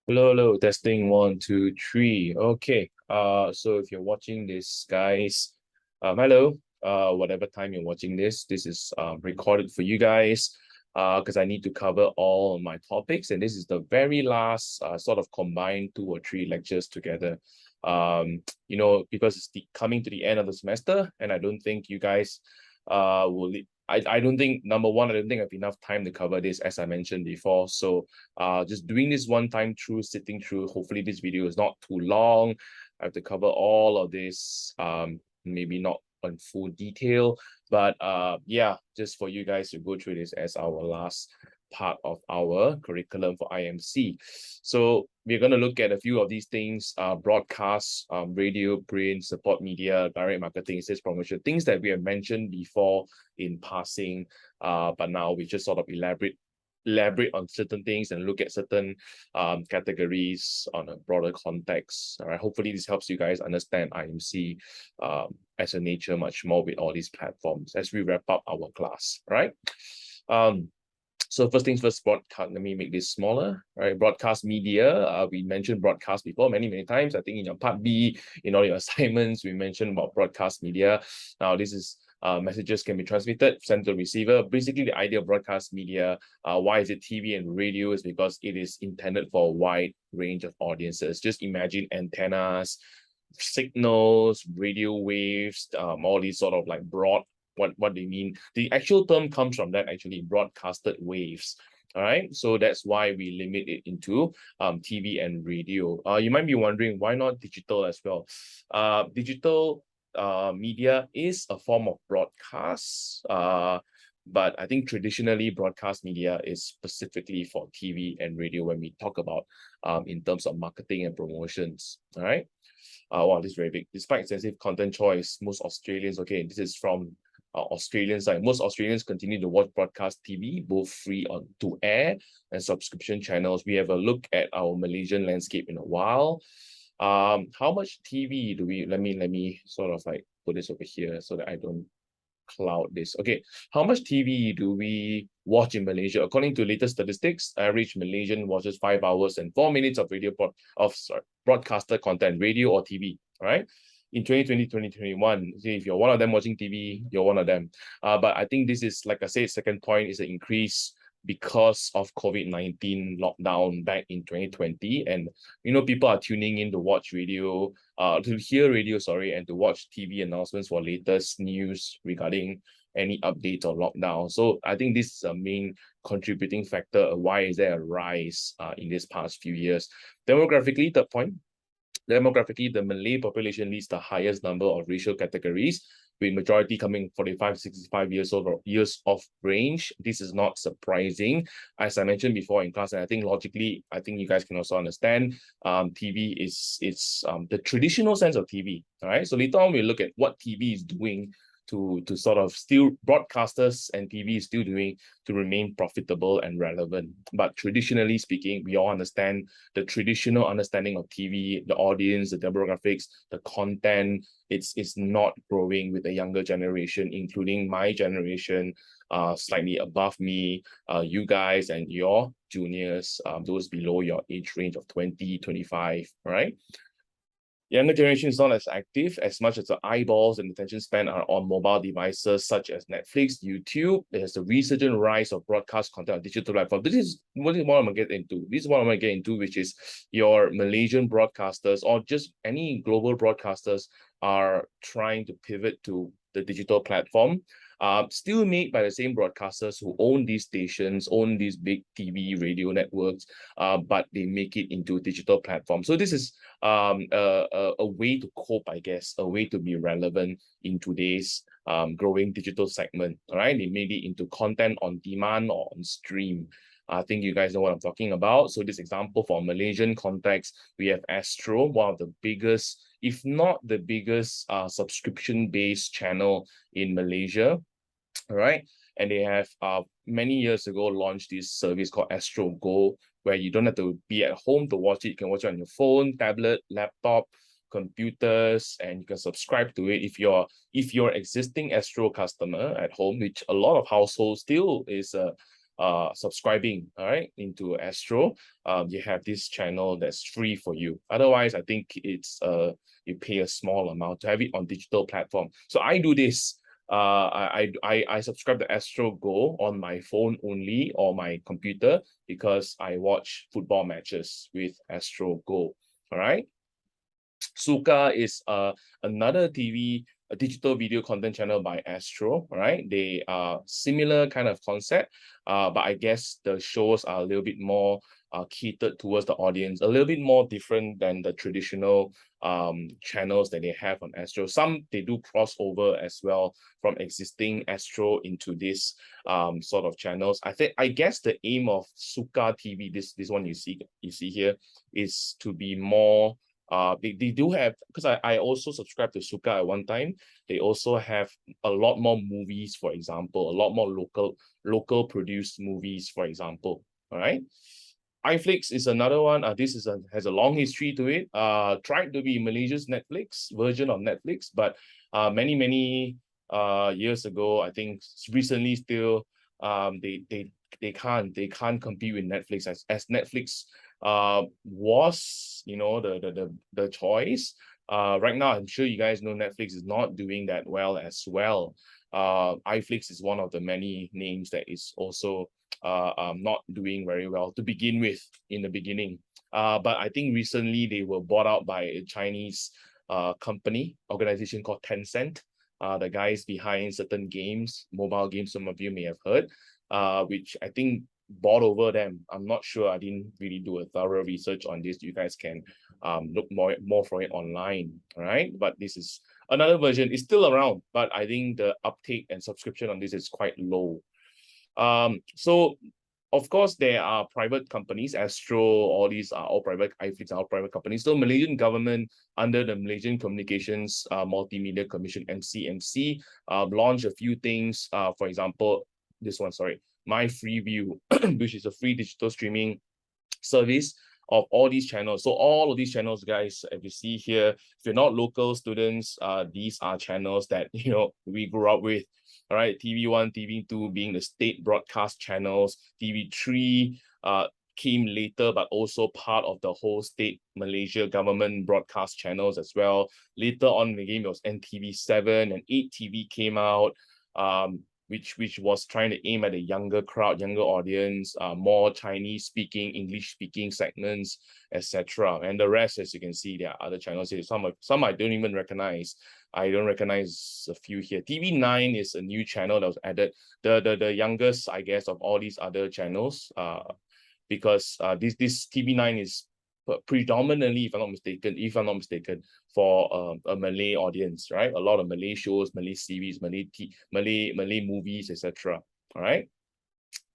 Hello, hello, testing one, two, three. Okay. So if you're watching this, guys, hello. Whatever time you're watching this is recorded for you guys. Because I need to cover all my topics, and this is the very last sort of combined 2 or 3 lectures together. Because it's coming to the end of the semester, and I don't think you guys will. I don't think number one, I don't think I have enough time to cover this, as I mentioned before. So just doing this one time through, sitting through. Hopefully this video is not too long. I have to cover all of this, maybe not in full detail, but yeah, just for you guys to go through this as our last part of our curriculum for IMC. So we're going to look at a few of these things: broadcast, radio, print, support media, direct marketing, sales promotion, things that we have mentioned before in passing, but now we just sort of elaborate on certain things and look at certain categories on a broader context. All right. Hopefully this helps you guys understand IMC as a nature much more with all these platforms as we wrap up our class. Right. So first things first, broadcast. Let me make this smaller. Right, broadcast media. We mentioned broadcast before many times. I think in your part B, in all your assignments, we mentioned about broadcast media. Now this is messages can be transmitted, sent to the receiver. Basically, the idea of broadcast media, why is it TV and radio, is because it is intended for a wide range of audiences. Just imagine antennas, signals, radio waves, all these sort of like broad, what they mean. The actual term comes from that, actually, broadcasted waves. All right, so that's why we limit it into TV and radio. You might be wondering, why not digital as well? Digital media is a form of broadcast, but I think traditionally broadcast media is specifically for TV and radio when we talk about in terms of marketing and promotions. All right. Wow, this is very big. Despite extensive content choice, most Australians, okay, this is from Australian side. Most Australians continue to watch broadcast TV, both free on to air and subscription channels. We have a look at our Malaysian landscape in a while. How much TV do we? Let me sort of like put this over here so that I don't cloud this. Okay, how much TV do we watch in Malaysia? According to latest statistics, average Malaysian watches 5 hours and 4 minutes of broadcaster content, radio or TV. All right. In 2020, 2021, see, if you're one of them watching TV, you're one of them. But I think this is, like I said, second point is an increase because of COVID-19 lockdown back in 2020. And, people are tuning in to watch radio, to hear radio, sorry, and to watch TV announcements for latest news regarding any updates or lockdown. So I think this is a main contributing factor. Why is there a rise in this past few years? Demographically, third point, demographically, the Malay population leads the highest number of racial categories, with majority coming 45 65 years of range. This is not surprising. As I mentioned before in class, and I think logically, I think you guys can also understand, TV is the traditional sense of TV. All right. So later on, we look at what TV is doing to sort of still broadcasters and TV is still doing to remain profitable and relevant. But traditionally speaking, we all understand the traditional understanding of TV, the audience, the demographics, the content. It's not growing with the younger generation, including my generation, slightly above me, you guys and your juniors, those below your age range of 20, 25, right? Younger generation is not as active as much as the eyeballs and attention span are on mobile devices such as Netflix, YouTube. There's a resurgent rise of broadcast content on digital platforms. This is what I'm going to get into. This is what I'm going to get into, which is your Malaysian broadcasters or just any global broadcasters are trying to pivot to the digital platform. Still made by the same broadcasters who own these stations, own these big TV, radio networks, but they make it into digital platforms. So this is a way to cope, I guess, a way to be relevant in today's growing digital segment. All right, they made it into content on demand or on stream. I think you guys know what I'm talking about. So this example for Malaysian context, we have Astro, one of the biggest, if not the biggest, subscription-based channel in Malaysia. All right. And they have many years ago launched this service called Astro Go, where you don't have to be at home to watch it. You can watch it on your phone, tablet, laptop, computers, and you can subscribe to it if you're existing Astro customer at home, which a lot of households still is subscribing, all right, into Astro, you have this channel that's free for you. Otherwise, I think it's you pay a small amount to have it on digital platform. So I do this. I subscribe to Astro Go on my phone only or my computer because I watch football matches with Astro Go. All right. Suka is another a digital video content channel by Astro, right? They are similar kind of concept, but I guess the shows are a little bit more catered towards the audience, a little bit more different than the traditional channels that they have on Astro. Some they do crossover as well from existing Astro into this sort of channels. I guess the aim of Suka TV, this one you see here, is to be more they do have, because I also subscribed to Suka at one time. They also have a lot more movies, for example, a lot more local produced movies, for example. All right. iFlix is another one. This has a long history to it. Tried to be Malaysia's Netflix version of Netflix, but many years ago, I think recently still they can't compete with Netflix as Netflix was, you know, the choice. Right now, I'm sure you guys know Netflix is not doing that well as well. iFlix is one of the many names that is also not doing very well to begin with in the beginning. But I think recently they were bought out by a Chinese organization called Tencent. The guys behind certain games, mobile games, some of you may have heard, which I think bought over them. I'm not sure. I didn't really do a thorough research on this. You guys can look more for it online. All right. But this is another version. It's still around, but I think the uptake and subscription on this is quite low. So of course there are private companies, Astro, all these are all private, iFlix are all private companies. So Malaysian government under the Malaysian Communications Multimedia Commission, MCMC, launched a few things. For example, this one, sorry, My Freeview, which is a free digital streaming service of all these channels. So all of these channels, guys, if you see here, if you're not local students, these are channels that, you know, we grew up with. All right, TV1, TV2 being the state broadcast channels, TV3 came later, but also part of the whole state Malaysia government broadcast channels as well. Later on in the game, it was NTV7 and 8TV came out. Which was trying to aim at a younger crowd, younger audience, more Chinese speaking, English speaking segments, etc. And the rest, as you can see, there are other channels here. Some I don't even recognize. I don't recognize a few here. TV9 is a new channel that was added. The youngest, I guess, of all these other channels. Because this TV9 is predominantly, if I'm not mistaken, for a Malay audience, right? A lot of Malay shows, Malay series, Malay movies, etc. All right.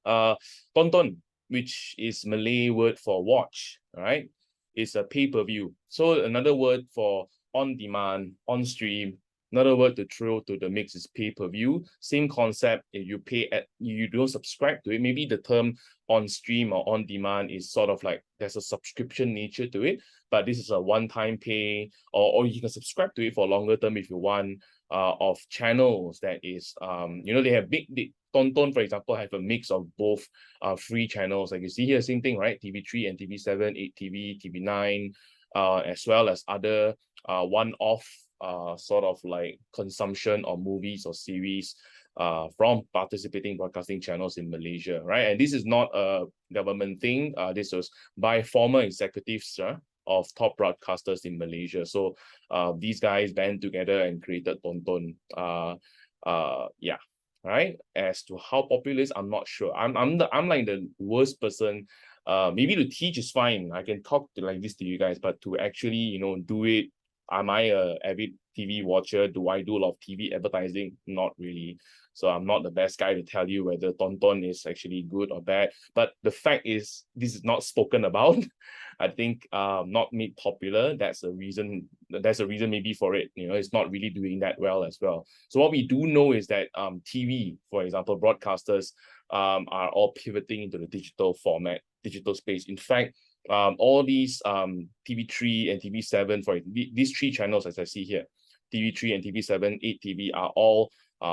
Tonton, which is Malay word for watch, all right, is a pay-per-view. So another word for on demand, on stream. Another word to throw to the mix is pay-per-view. Same concept. If you don't subscribe to it, maybe the term on stream or on demand is sort of like there's a subscription nature to it, but this is a one-time pay, or you can subscribe to it for longer term if you want, of channels that is you know, they have big Tonton, for example, have a mix of both free channels. Like you see here, same thing, right? TV3 and TV7, 8TV, TV9, as well as other one-off sort of like consumption of movies or series from participating broadcasting channels in Malaysia, right? And this is not a government thing. This was by former executives of top broadcasters in Malaysia. So these guys band together and created Tonton. Yeah, right. As to how popular it is, I'm not sure. I'm like the worst person. Maybe to teach is fine. I can talk like this to you guys, but to actually, you know, do it. Am I a avid TV watcher? Do I do a lot of TV advertising? Not really. So I'm not the best guy to tell you whether Tonton is actually good or bad. But the fact is, this is not spoken about. I think not made popular. That's a reason. There's a reason maybe for it. You know, it's not really doing that well as well. So what we do know is that TV, for example, broadcasters are all pivoting into the digital format, digital space. In fact, all these TV3 and TV7, for these three channels, as I see here, TV3 and TV7, 8TV are all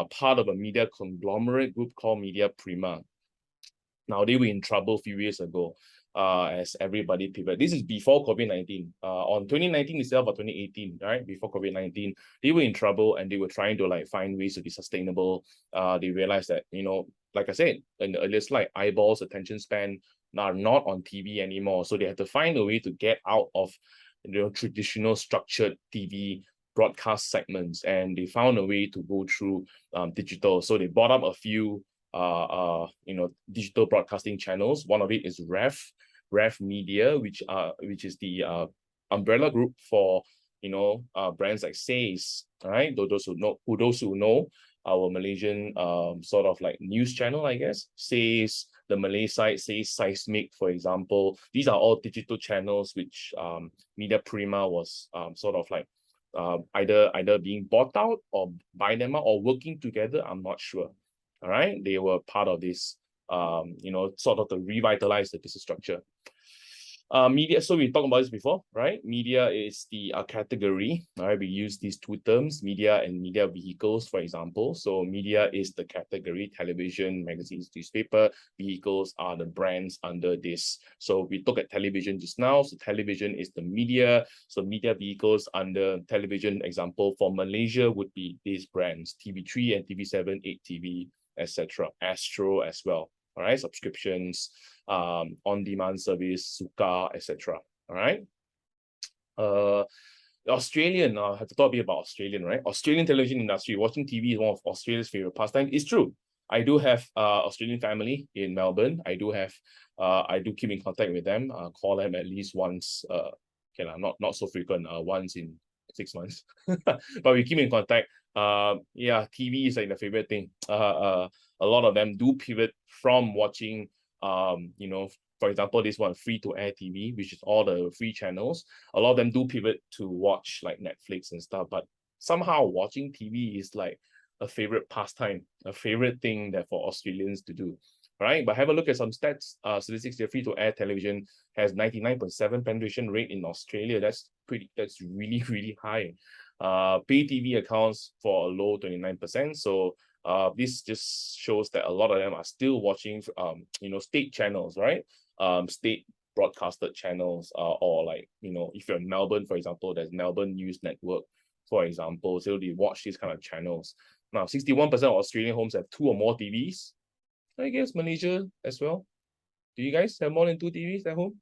part of a media conglomerate group called Media Prima. Now, they were in trouble a few years ago as everybody pivoted. This is before COVID-19. On 2019 itself or 2018, right? Before COVID-19, they were in trouble and they were trying to like find ways to be sustainable. They realized that, you know, like I said in the earlier slide, eyeballs, attention span are not on TV anymore. So they had to find a way to get out of, you know, traditional structured TV broadcast segments, and they found a way to go through digital. So they bought up a few you know, digital broadcasting channels. One of it is Rev Media, which is the umbrella group for, you know, brands like Says, all right? Those who know our Malaysian sort of like news channel, I guess. Says, the Malay side, Says Seismic, for example. These are all digital channels which Media Prima was sort of like either being bought out or buy them out or working together. I'm not sure. All right, they were part of this, you know, sort of to revitalize the business structure. Media, so we talked about this before, right? Media is the category, all right? We use these two terms, media and media vehicles, for example. So media is the category, television, magazines, newspaper. Vehicles are the brands under this. So we look at television just now. So television is the media. So media vehicles under television, example for Malaysia would be these brands, TV3 and TV7, 8TV, etc. Astro as well. All right, subscriptions, on-demand service, Suka, etc. All right. Australian, I have to talk a bit about Australian, right? Australian television industry, watching TV is one of Australia's favorite pastime. It's true. I do have Australian family in Melbourne. I do keep in contact with them, call them at least once, okay, not so frequent, once in 6 months. But we keep in contact. Yeah, TV is like the favorite thing. A lot of them do pivot from watching, you know, for example, this one, free to air TV, which is all the free channels. A lot of them do pivot to watch like Netflix and stuff, but somehow watching TV is like a favorite pastime, a favorite thing that for Australians to do. Right, but have a look at some stats. Statistics here, free to air television has 99.7 penetration rate in Australia. That's really, really high. Pay TV accounts for a low 29%. So this just shows that a lot of them are still watching you know, state channels, right? State broadcasted channels, or like, you know, if you're in Melbourne, for example, there's Melbourne News Network, for example. So they watch these kind of channels. Now, 61% of Australian homes have 2 or more TVs. I guess Malaysia as well. Do you guys have more than 2 TVs at home?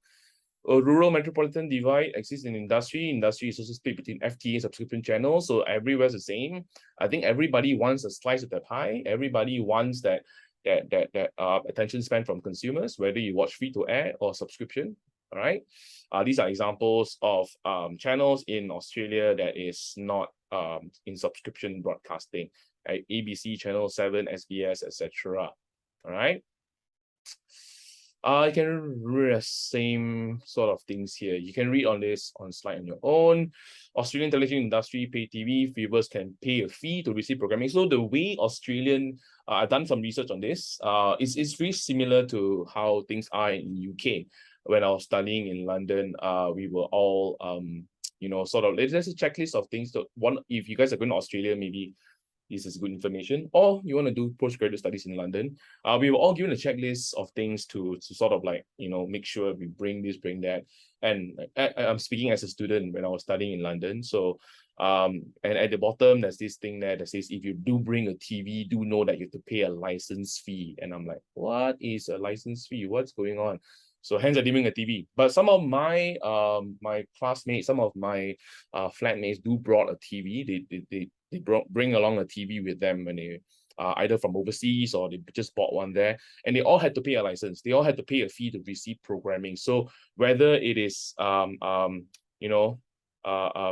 A rural metropolitan divide exists in industry. Industry is also split between FTA and subscription channels, so everywhere's the same. I think everybody wants a slice of the pie. Everybody wants that attention span from consumers, whether you watch free to air or subscription. All right. These are examples of channels in Australia that is not in subscription broadcasting. ABC, Channel 7, SBS, etc. All right. You can read the same sort of things here. You can read on this on slide on your own. Australian television industry, pay TV, viewers can pay a fee to receive programming. So the way Australian, I've done some research on this, it's very similar to how things are in UK. When I was studying in London, we were all, you know, sort of, there's a checklist of things that if you guys are going to Australia, maybe this is good information, or you want to do postgraduate studies in London, we were all given a checklist of things to sort of like, you know, make sure we bring this, bring that. And I'm speaking as a student when I was studying in London. So, and at the bottom, there's this thing there that says, if you do bring a TV, do know that you have to pay a license fee. And I'm like, what is a license fee? What's going on? So hence I didn't bring a TV. But some of my my classmates, some of my flatmates do brought a TV. They bring along a TV with them when they either from overseas or they just bought one there, and they all had to pay a license. They all had to pay a fee to receive programming. So whether it is you know,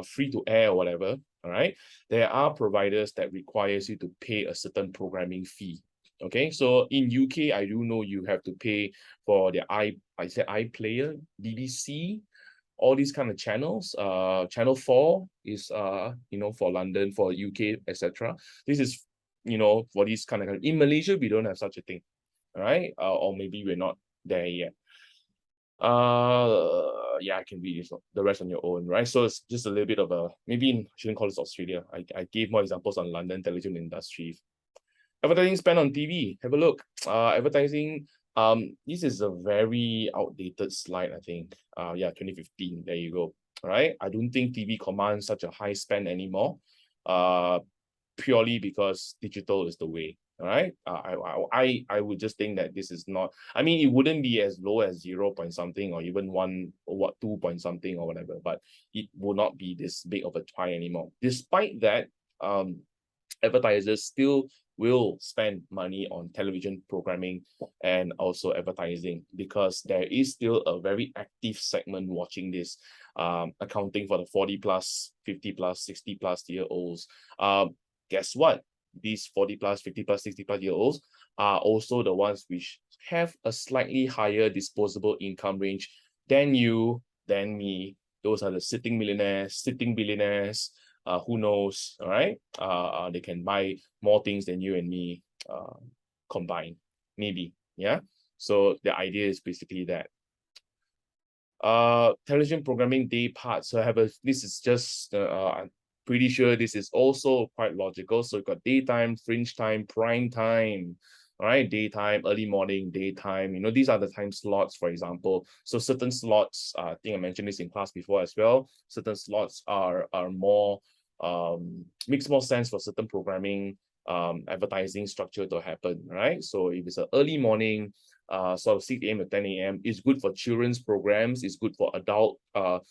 free to air or whatever, all right, there are providers that requires you to pay a certain programming fee. Okay, so in UK, I do know you have to pay for their iPlayer, BBC, all these kind of channels. Channel 4 is you know, for London, for UK, etc. This is, you know, for these kind of, in Malaysia we don't have such a thing, all right? Or maybe we're not there yet. Yeah, I can read this, the rest on your own, right? So it's just a little bit of a, maybe I shouldn't call this Australia. I gave more examples on London television industry. Advertising spend on TV, have a look. Advertising This is a very outdated slide, I think. Yeah, 2015. There you go. All right. I don't think TV commands such a high spend anymore. Purely because digital is the way. All right. I would just think that this is not. I mean, it wouldn't be as low as 0 point something or even 2 point something or whatever, but it will not be this big of a try anymore. Despite that, advertisers still will spend money on television programming and also advertising because there is still a very active segment watching this, accounting for the 40 plus, 50 plus, 60 plus year olds. Guess what? These 40 plus, 50 plus, 60 plus year olds are also the ones which have a slightly higher disposable income range than you, than me. Those are the sitting millionaires, sitting billionaires, who knows, all right? They can buy more things than you and me combined, maybe, yeah? So the idea is basically that. Television programming day parts. So this is just, I'm pretty sure this is also quite logical. So you've got daytime, fringe time, prime time, all right? Daytime, early morning, daytime, these are the time slots, for example. So certain slots, I think I mentioned this in class before as well. Certain slots are more, makes more sense for certain programming, advertising structure to happen, right? So if it's an early morning, sort of 6 a.m. to 10 a.m. It's good for children's programs. It's good for adult,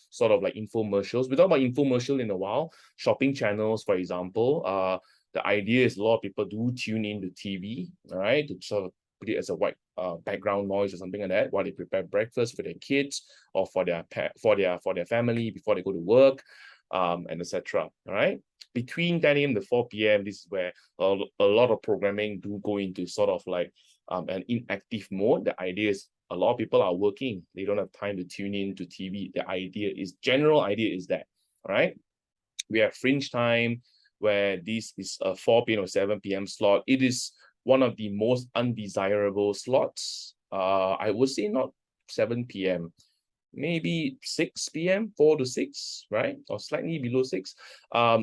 sort of like infomercials. We talk about infomercial in a while. Shopping channels, for example. The idea is a lot of people do tune into TV, all right, to sort of put it as a white background noise or something like that while they prepare breakfast for their kids or for their family before they go to work, and etc. All right. Between 10 a.m. to 4 p.m., this is where a lot of programming do go into sort of like an inactive mode. The idea is a lot of people are working. They don't have time to tune in to TV. General idea is that, all right? We have fringe time where this is a 4 p.m. or 7 p.m. slot. It is one of the most undesirable slots. I would say not 7 p.m. Maybe 6 p.m., 4 to 6, right? Or slightly below 6,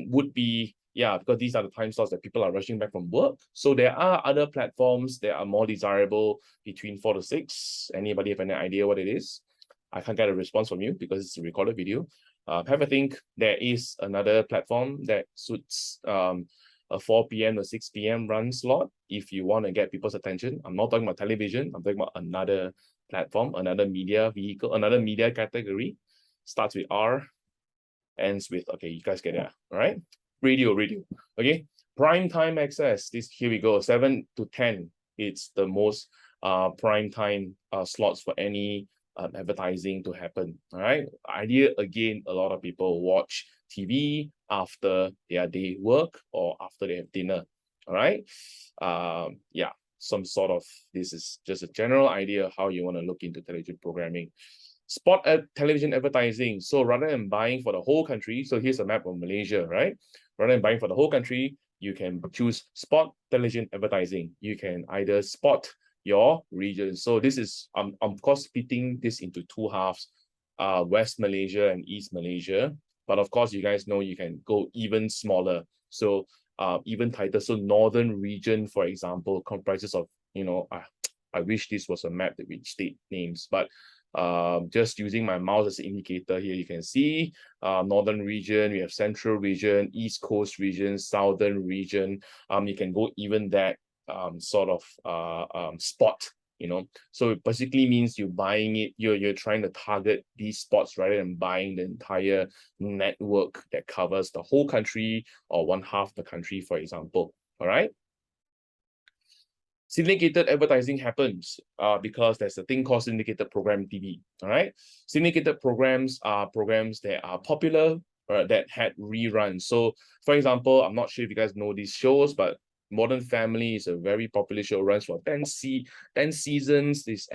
would be, yeah, because these are the time slots that people are rushing back from work. So there are other platforms that are more desirable between 4 to 6. Anybody have any idea what it is? I can't get a response from you because it's a recorded video. Have a think. There is another platform that suits a 4 p.m. to 6 p.m. run slot if you want to get people's attention. I'm not talking about television. I'm talking about another platform, another media vehicle, another media category. Starts with R, ends with, okay, you guys get it, all right? Radio. Okay, prime time access. Here we go, 7 to 10. It's the most prime time slots for any advertising to happen, all right? Idea, again, a lot of people watch TV after their day work or after they have dinner, all right? Yeah, this is just a general idea of how you want to look into television programming. Spot television advertising. So rather than buying for the whole country, so here's a map of Malaysia, right? Rather than buying for the whole country, you can choose spot television advertising. You can either spot your region. So this is, of course, splitting this into two halves, West Malaysia and East Malaysia. But of course, you guys know you can go even smaller. So even tighter. So northern region, for example, comprises of, I wish this was a map that with state names, but just using my mouse as an indicator here, you can see northern region, we have central region, east coast region, southern region. You can go even that sort of spot, so it basically means you're trying to target these spots rather than buying the entire network that covers the whole country or one half the country, for example. All right. Syndicated advertising happens because there's a thing called syndicated program TV. All right. Syndicated programs are programs that are popular that had reruns. So, for example, I'm not sure if you guys know these shows, but Modern Family is a very popular show, runs for 10 seasons. Has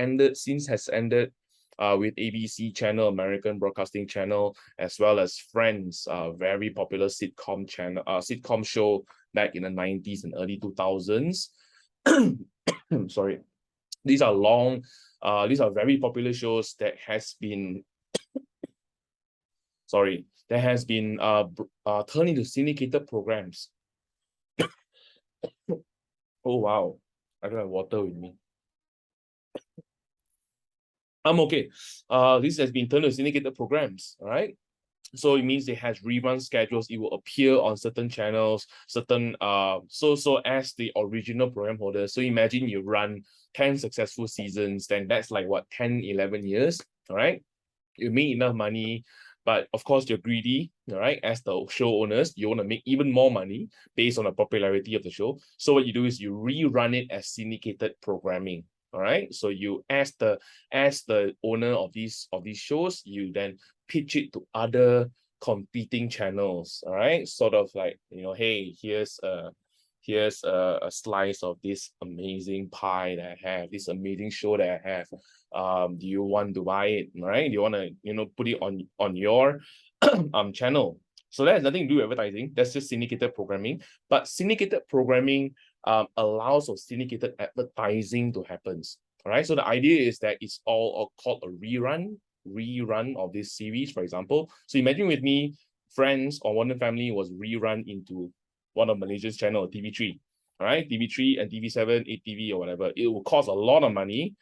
ended with ABC channel, American Broadcasting Channel, as well as Friends, very popular sitcom show back in the 90s and early 2000s. Sorry. These are very popular shows that has been turned into syndicated programs. Oh wow, I don't have water with me. Okay. This has been turned to syndicated programs, all right? So it means it has rerun schedules. It will appear on certain channels, certain so as the original program holder. So imagine you run 10 successful seasons, then that's like what, 10, 11 years, all right? You make enough money, but of course you're greedy, all right? As the show owners, you want to make even more money based on the popularity of the show. So what you do is you rerun it as syndicated programming. All right. So you, as the owner of these shows, you then pitch it to other competing channels. All right. Sort of like, hey, here's a slice of this amazing pie that I have, this amazing show that I have. Do you want to buy it? Right? Do you want to, put it on your channel? So that has nothing to do with advertising. That's just syndicated programming. But syndicated programming allows for syndicated advertising to happen. All right. So the idea is that it's all called a rerun of this series, for example. So imagine with me, Friends or Modern Family was rerun into one of Malaysia's channel, TV3. All right, TV3 and TV7, 8TV or whatever. It will cost a lot of money,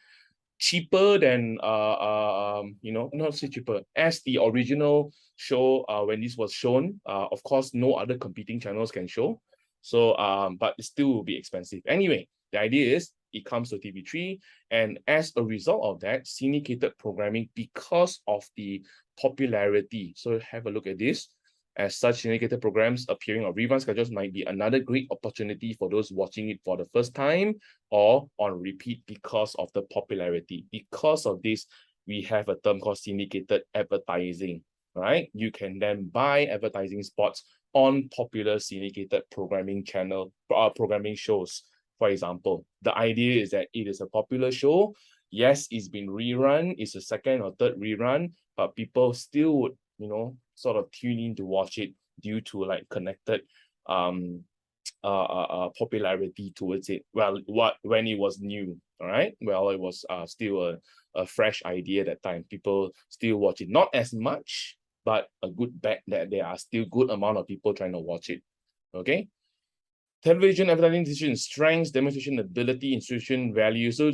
cheaper than not say cheaper, as the original show when this was shown. Of course, no other competing channels can show. So but it still will be expensive. Anyway, the idea is it comes to TV3, and as a result of that, syndicated programming, because of the popularity. So have a look at this. As such, syndicated programs appearing on rerun schedules might be another great opportunity for those watching it for the first time or on repeat because of the popularity. Because of this, we have a term called syndicated advertising, right? You can then buy advertising spots on popular syndicated programming programming shows. For example, the idea is that it is a popular show. Yes, it's been rerun. It's a second or third rerun, but people still would, sort of tune in to watch it due to like connected popularity towards it. Well, when it was new, all right? Well, it was still a fresh idea at that time. People still watch it. Not as much, but a good bet that there are still good amount of people trying to watch it. Okay. Television advertising decision strengths, demonstration ability, institution value. So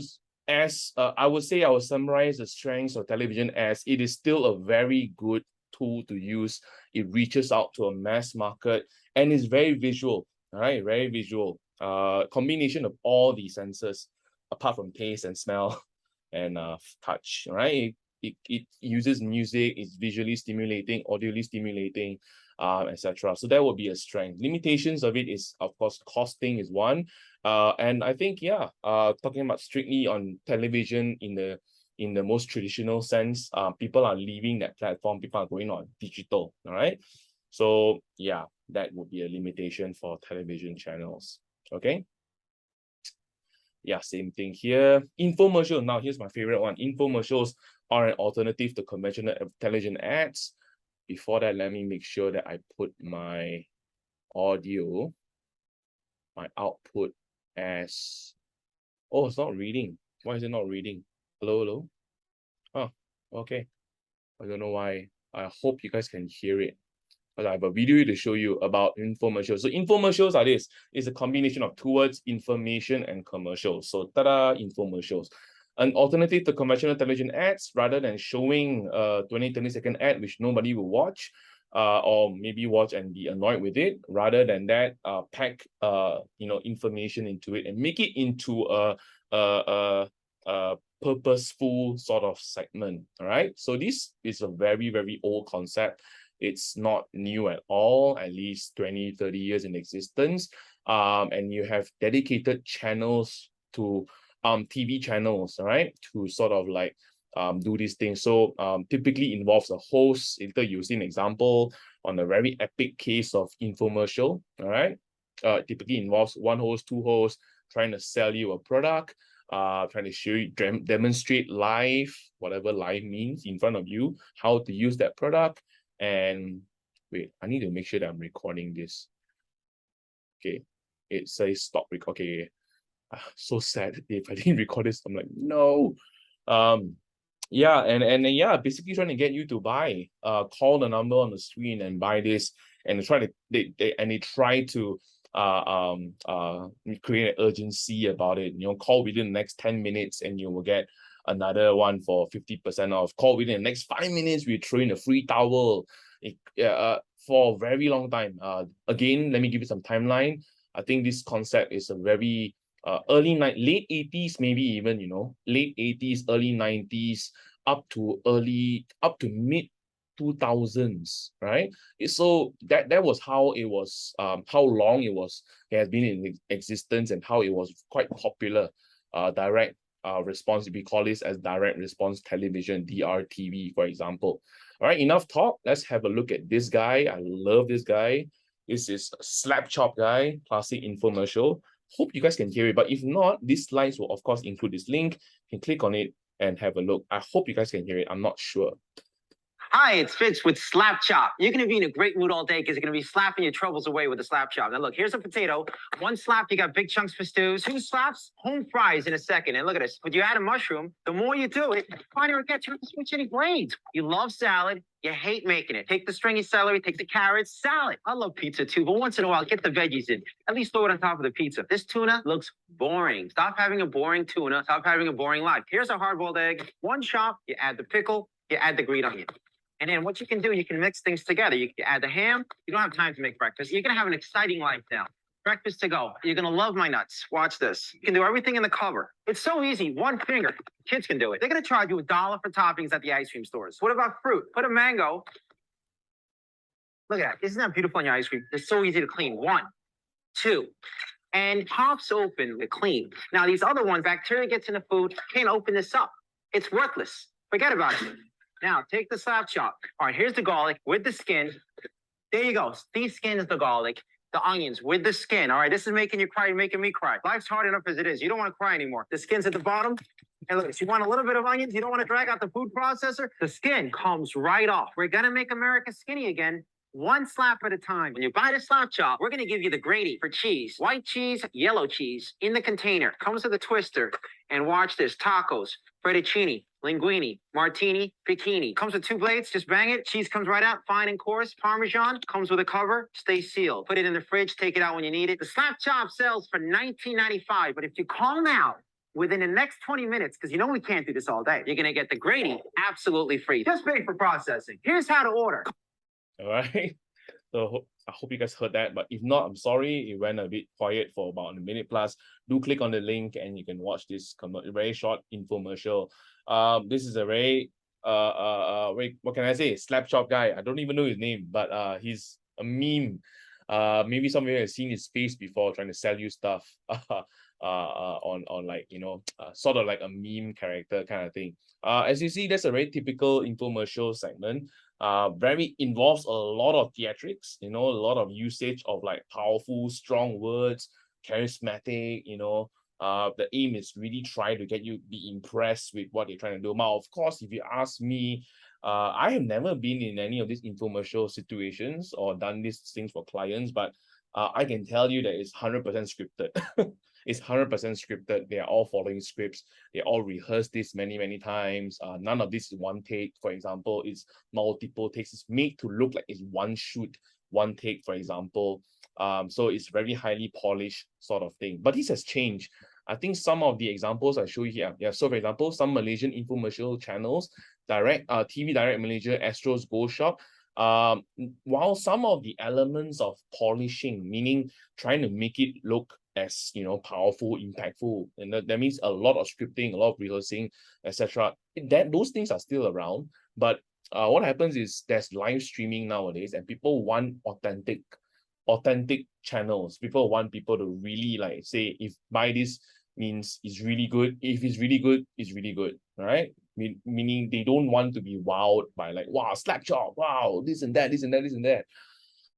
as I would say, I will summarize the strengths of television as it is still a very good tool to use. It reaches out to a mass market and is very visual. All right, very visual. Combination of all the senses, apart from taste and smell and touch. Right, it uses music. It's visually stimulating, audioly stimulating, etc. So that would be a strength. Limitations of it is, of course, costing is one. And I think, talking about strictly on television in the most traditional sense, people are leaving that platform. People are going on digital. All right. So yeah, that would be a limitation for television channels. Okay. Yeah, same thing here. Infomercial. Now, here's my favorite one. Infomercials are an alternative to conventional television ads. Before that, let me make sure that I put my audio, my output as, oh, it's not reading. Why is it not reading? Hello, hello? Oh, okay. I don't know why. I hope you guys can hear it. But I have a video to show you about infomercials. So infomercials are this. It's a combination of two words, information and commercials. So tada, infomercials. An alternative to conventional television ads, rather than showing a 20, 30-second ad, which nobody will watch, or maybe watch and be annoyed with it. Rather than that, pack information into it and make it into a purposeful sort of segment. All right. So this is a very, very old concept. It's not new at all, at least 20, 30 years in existence. And you have dedicated channels to TV channels, all right, to sort of like do these things. So typically involves a host. Later you'll see an example on a very epic case of infomercial, all right. Typically involves one host, two hosts, trying to sell you a product, trying to show you, demonstrate live, whatever live means, in front of you, how to use that product. And wait, I need to make sure that I'm recording this. Okay, it says stop record. Okay, so sad if I didn't record this. I'm like, no. Yeah, and yeah, basically trying to get you to buy. Call the number on the screen and buy this, and they try to create an urgency about it. Call within the next 10 minutes and you will get another one for 50% off. Call within the next 5 minutes, we throw in a free towel. For a very long time. Again, let me give you some timeline. I think this concept is a very late 80s, maybe even, late 80s, early 90s, up to mid 2000s, right? So that was how it was, how long it has been in existence, and how it was quite popular. Direct response, we call this as direct response television, DRTV, for example. All right, enough talk. Let's have a look at this guy. I love this guy. This is a Slap Chop guy, classic infomercial. Hope you guys can hear it, but if not, these slides will of course include this link. You can click on it and have a look. I hope you guys can hear it. I'm not sure. Hi, it's Fitz with Slap Chop. You're going to be in a great mood all day because you're going to be slapping your troubles away with a slap chop. Now, look, here's a potato. One slap, you got big chunks for stews. Two slaps, home fries in a second. And look at this. When you add a mushroom, the more you do it, the finer it gets. You don't switch any grains. You love salad. You hate making it. Take the stringy celery, take the carrots, salad. I love pizza too, but once in a while, get the veggies in. At least throw it on top of the pizza. This tuna looks boring. Stop having a boring tuna. Stop having a boring life. Here's a hard-boiled egg. One chop, you add the pickle, you add the green onion. And then what you can do, you can mix things together. You can add the ham. You don't have time to make breakfast. You're going to have an exciting life now. Breakfast to go. You're going to love my nuts. Watch this. You can do everything in the cover. It's so easy. One finger. Kids can do it. They're going to charge you $1 for toppings at the ice cream stores. What about fruit? Put a mango. Look at that. Isn't that beautiful on your ice cream? It's so easy to clean. 1, 2. And pops open to clean. Now, these other ones, bacteria gets in the food. Can't open this up. It's worthless. Forget about it. Now, take the slap chop. All right, here's the garlic with the skin. There you go. These skin is the garlic. The onions with the skin. All right, this is making you cry. You're making me cry. Life's hard enough as it is. You don't want to cry anymore. The skin's at the bottom. And look, if you want a little bit of onions, you don't want to drag out the food processor, the skin comes right off. We're going to make America skinny again. One slap at a time. When you buy the slap chop, we're going to give you the grady for cheese. White cheese, yellow cheese in the container. Comes with a twister. And watch this. Tacos, fettuccine, linguine, martini, bikini. Comes with 2 blades. Just bang it. Cheese comes right out. Fine and coarse. Parmesan comes with a cover. Stay sealed. Put it in the fridge. Take it out when you need it. The slap chop sells for $19.95. But if you call now, within the next 20 minutes, because you know we can't do this all day, you're going to get the grady absolutely free. Just pay for processing. Here's how to order. All right. So I hope you guys heard that, but if not, I'm sorry, it went a bit quiet for about a minute plus. Do click on the link and you can watch this very short infomercial. This is a very what can I say? Slap chop guy. I don't even know his name, but he's a meme. Maybe some of you have seen his face before trying to sell you stuff. On like, sort of like a meme character kind of thing. As you see, that's a very typical infomercial segment. Very involves a lot of theatrics, a lot of usage of like powerful, strong words, charismatic, the aim is really try to get you be impressed with what they're trying to do. Now, of course, if you ask me, I have never been in any of these infomercial situations or done these things for clients, but I can tell you that it's 100% scripted. It's 100% scripted. They are all following scripts. They all rehearse this many, many times. None of this is one take, for example. It's multiple takes. It's made to look like it's one shoot, one take, for example. So it's very highly polished sort of thing. But this has changed. I think some of the examples I show you here. Yeah, so for example, some Malaysian infomercial channels, TV Direct Malaysia, Astro's Go Shop, while some of the elements of polishing, meaning trying to make it look as powerful, impactful, and that means a lot of scripting, a lot of rehearsing, etc. Those things are still around, but what happens is there's live streaming nowadays, and people want authentic channels. People want people to really like say, if buy this means it's really good. If it's really good, it's really good. All right. Meaning they don't want to be wowed by like, wow, slap chop, wow, this and that, this and that, this and that.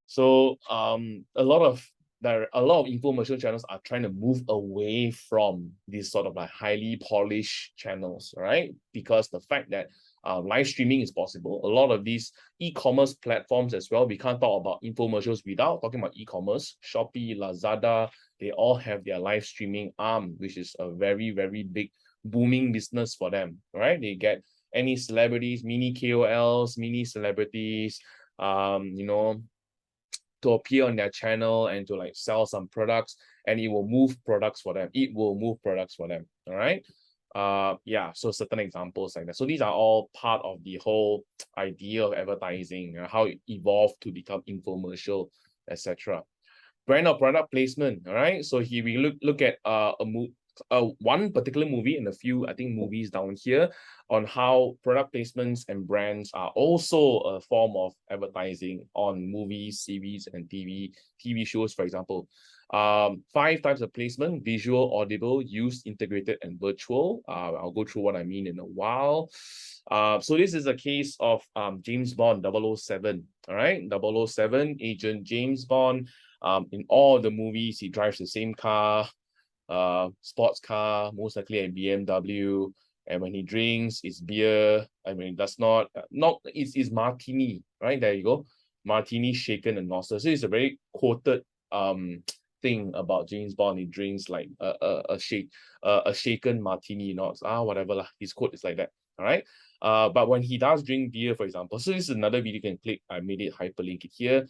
So a lot of infomercial channels are trying to move away from these sort of like highly polished channels, right? Because the fact that live streaming is possible. A lot of these e-commerce platforms as well. We can't talk about infomercials without talking about e-commerce. Shopee, Lazada, they all have their live streaming arm, which is a very, very big booming business for them, right? They get any celebrities, mini KOLs, mini celebrities, to appear on their channel and to like sell some products, and it will move products for them. All right. Yeah, so certain examples like that. So these are all part of the whole idea of advertising, how it evolved to become infomercial, etc. Brand or product placement. All right. So here we look at one particular movie and a few, I think, movies down here on how product placements and brands are also a form of advertising on movies, series, and TV shows, for example. 5 types of placement: visual, audible, used, integrated, and virtual. I'll go through what I mean in a while. So this is a case of James Bond 007. All right, 007, Agent James Bond. In all the movies, he drives the same car, sports car, most likely a BMW. And when he drinks, it's beer. I mean, that's not it's martini, right? There you go. Martini shaken and not. So it's a very quoted thing about James Bond. He drinks like a shaken martini, not whatever lah. His quote is like that. All right. But when he does drink beer, for example, so this is another video you can click. I made it hyperlink it here.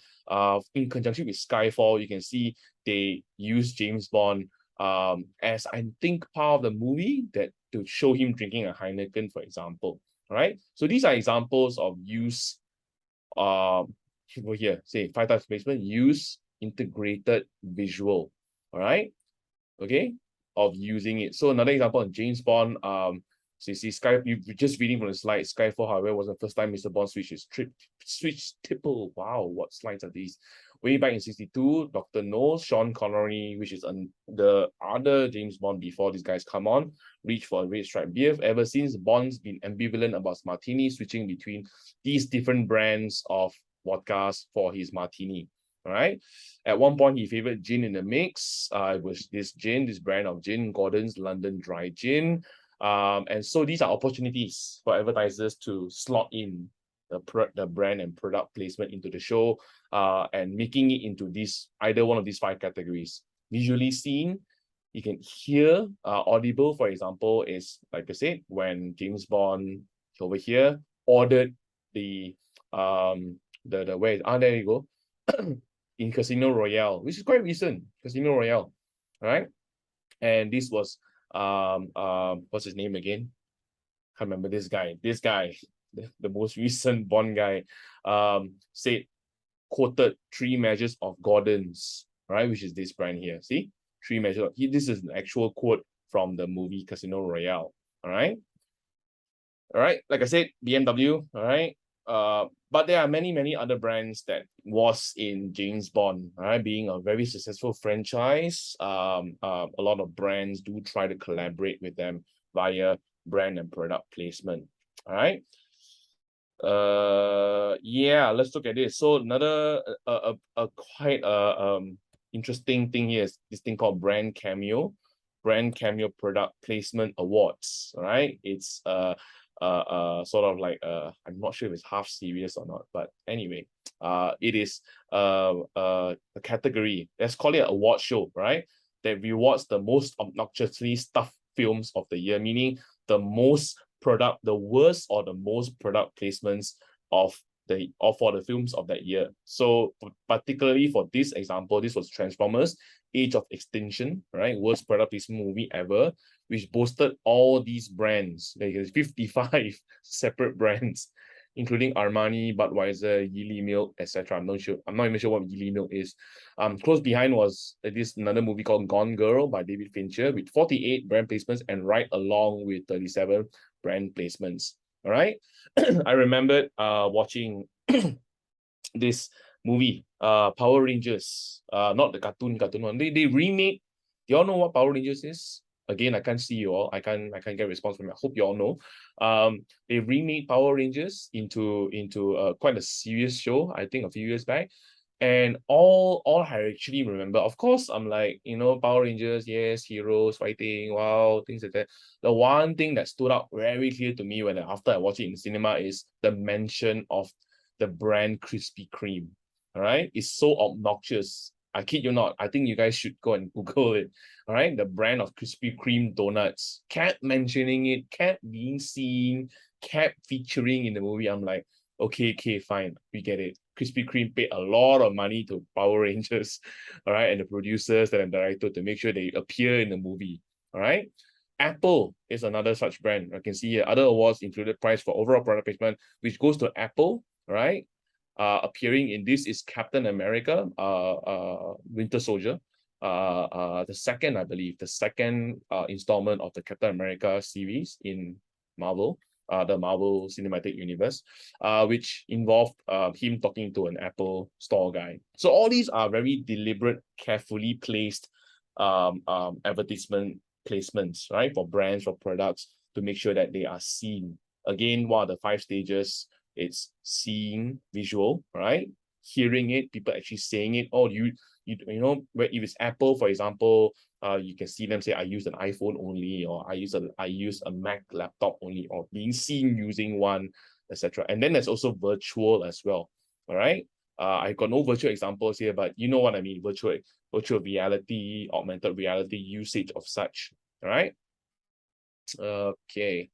In conjunction with Skyfall, you can see they use James Bond as I think part of the movie that to show him drinking a Heineken, for example. All right. So these are examples of use. Over here, say 5 types of placement: use, integrated, visual. All right. Okay. Of using it. So another example on James Bond. So you see you're just reading from the slide. Skyfall, however, was the first time Mr. Bond switched tipple. Wow, what slides are these? Way back in 1962, Dr. No, Sean Connery, which is the other James Bond before these guys come on, reached for a red stripe beer. Ever since, Bond's been ambivalent about martini, switching between these different brands of vodkas for his martini. All right. At one point, he favored gin in the mix. It was this brand of gin, Gordon's London Dry Gin. And so these are opportunities for advertisers to slot in the brand and product placement into the show, and making it into either one of these 5 categories. Visually seen, you can hear. Audible, for example, is like I said, when James Bond over here ordered the where is there you go. In Casino Royale, which is quite recent. Casino Royale, right? And this was what's his name again? Can't remember this guy. This guy, the most recent Bond guy, quoted 3 measures of Gordon's, right? Which is this brand here. See, 3 measures. This is an actual quote from the movie Casino Royale. All right. All right. Like I said, BMW. All right. But there are many other brands that was in James Bond, right? Being a very successful franchise, a lot of brands do try to collaborate with them via brand and product placement. All right. Yeah, let's look at this. So another quite interesting thing here is this thing called Brand Cameo Product Placement Awards. All right. It's sort of like I'm not sure if it's half serious or not, but anyway, it is a category, let's call it an award show, right? That rewards the most obnoxiously stuffed films of the year, meaning the worst or the most product placements for the films of that year. So particularly for this example, this was Transformers: Age of Extinction, right? Worst product placement movie ever, which boasted all these brands. There's 55 separate brands, including Armani, Budweiser, Yili Milk, etc. I'm not even sure what Yili Milk is. Close behind was this another movie called Gone Girl by David Fincher with 48 brand placements, and right along with 37 brand placements. All right. I remembered watching this movie, Power Rangers, not the cartoon one. They remade. Do y'all know what Power Rangers is? Again, I can't see you all. I can't get a response from you. I hope you all know. They remade Power Rangers into quite a serious show, I think a few years back. And all I actually remember, of course, I'm like, Power Rangers, yes, heroes fighting, wow, things like that. The one thing that stood out very clear to me after I watched it in the cinema is the mention of the brand Krispy Kreme. All right, it's so obnoxious. I kid you not. I think you guys should go and Google it. All right, the brand of Krispy Kreme donuts kept mentioning it, kept being seen, kept featuring in the movie. I'm like, okay, fine, we get it. Krispy Kreme paid a lot of money to Power Rangers, all right, and the producers and the director to make sure they appear in the movie, all right. Apple is another such brand. I can see here other awards included prize for overall product placement, which goes to Apple, right? Appearing in this is Captain America, Winter Soldier. The second, I believe, the second installment of the Captain America series in Marvel, the Marvel Cinematic Universe, which involved him talking to an Apple store guy. So all these are very deliberate, carefully placed advertisement placements, right, for brands, for products, to make sure that they are seen. Again, one of the 5 stages, it's seeing, visual, right? Hearing it, people actually saying it. Oh, you know, where if it's Apple, for example, you can see them say, I use an iPhone only, or I use a Mac laptop only, or being seen using one, etc. And then there's also virtual as well. All right. I got no virtual examples here, but you know what I mean, virtual reality, augmented reality usage of such. All right. Okay.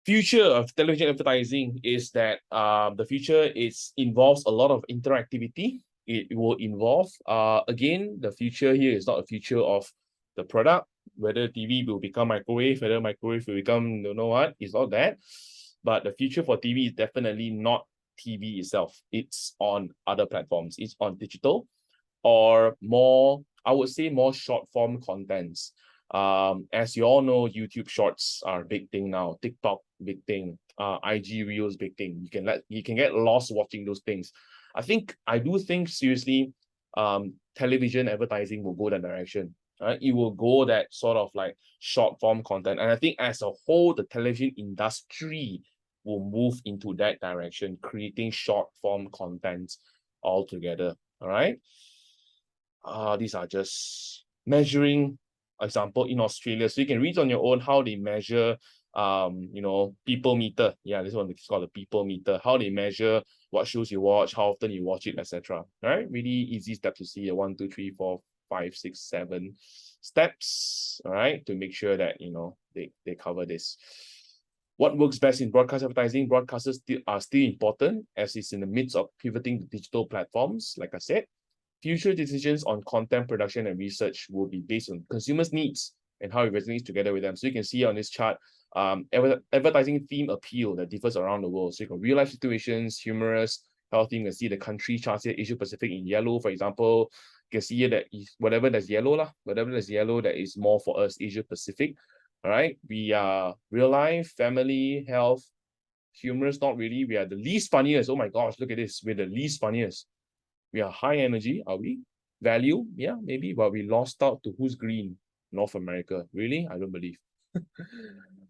Future of television advertising is that the future involves a lot of interactivity. It will involve again, the future here is not a future of the product, whether TV will become microwave, whether microwave will become don't know what, it's not that. But the future for TV is definitely not TV itself. It's on other platforms. It's on digital, or more, I would say, more short form contents. As you all know, YouTube Shorts are a big thing now. TikTok, big thing. IG Reels, big thing. You can get lost watching those things. I do think seriously, television advertising will go that direction. Right? It will go that sort of like short form content, and I think as a whole, the television industry will move into that direction, creating short form content altogether. All right. These are just measuring example in Australia. So you can read on your own how they measure, you know, people meter. Yeah, this one is called the people meter. How they measure what shows you watch, how often you watch it, etc. All right, really easy steps to see. 1, 2, 3, 4, 5, 6, 7 steps. All right, to make sure that you know they cover this. What works best in broadcast advertising? Broadcasters are still important as it's in the midst of pivoting to digital platforms. Like I said, future decisions on content production and research will be based on consumers' needs and how it resonates together with them. So you can see on this chart, advertising theme appeal that differs around the world. So you can real life situations, humorous, healthy. You can see the country charts here, Asia Pacific in yellow, for example. You can see here that whatever that's yellow, that is more for us, Asia Pacific. All right. We are real life, family, health, humorous, not really. We are the least funniest. Oh my gosh, look at this. We're the least funniest. We are high energy, are we? Value, yeah, maybe, but we lost out to who's green? North America. Really? I don't believe.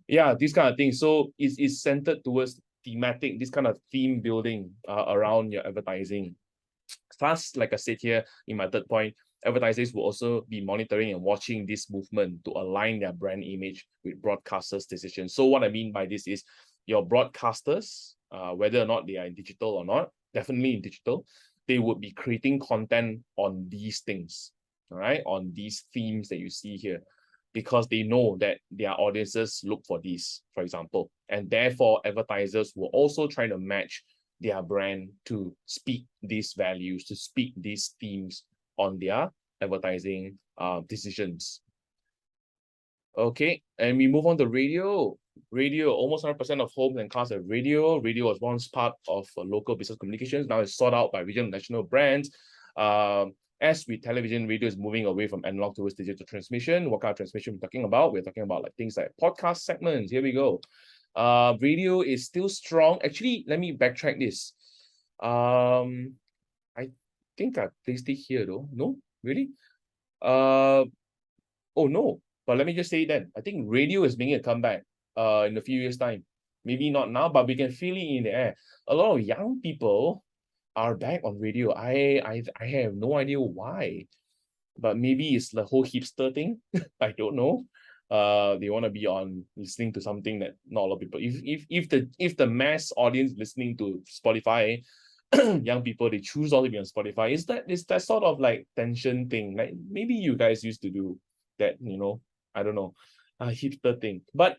Yeah, these kind of things. So it's centered towards thematic, this kind of theme building around your advertising. Thus, like I said here in my third point, advertisers will also be monitoring and watching this movement to align their brand image with broadcasters' decisions. So what I mean by this is your broadcasters, whether or not they are in digital or not, definitely in digital, they would be creating content on these things, all right, on these themes that you see here, because they know that their audiences look for these, for example, and therefore advertisers will also try to match their brand to speak these values, to speak these themes on their advertising decisions. Okay, and we move on to radio. Radio, almost 100% of homes and cars have radio. Radio was once part of local business communications. Now it's sought out by regional national brands. As with television, radio is moving away from analog towards digital transmission. What kind of transmission we're talking about? We're talking about like things like podcast segments. Here we go. Radio is still strong. Actually, let me backtrack this. I think I placed it here though. No, really? Oh no. But let me just say then, I think radio is making a comeback in a few years' time. Maybe not now, but we can feel it in the air. A lot of young people are back on radio. I have no idea why, but maybe it's the whole hipster thing. I don't know. They want to be on listening to something that not a lot of people. If the mass audience listening to Spotify, young people, they choose not to be on Spotify. Is that sort of like tension thing? Like maybe you guys used to do that, you know, I don't know, a hipster thing. But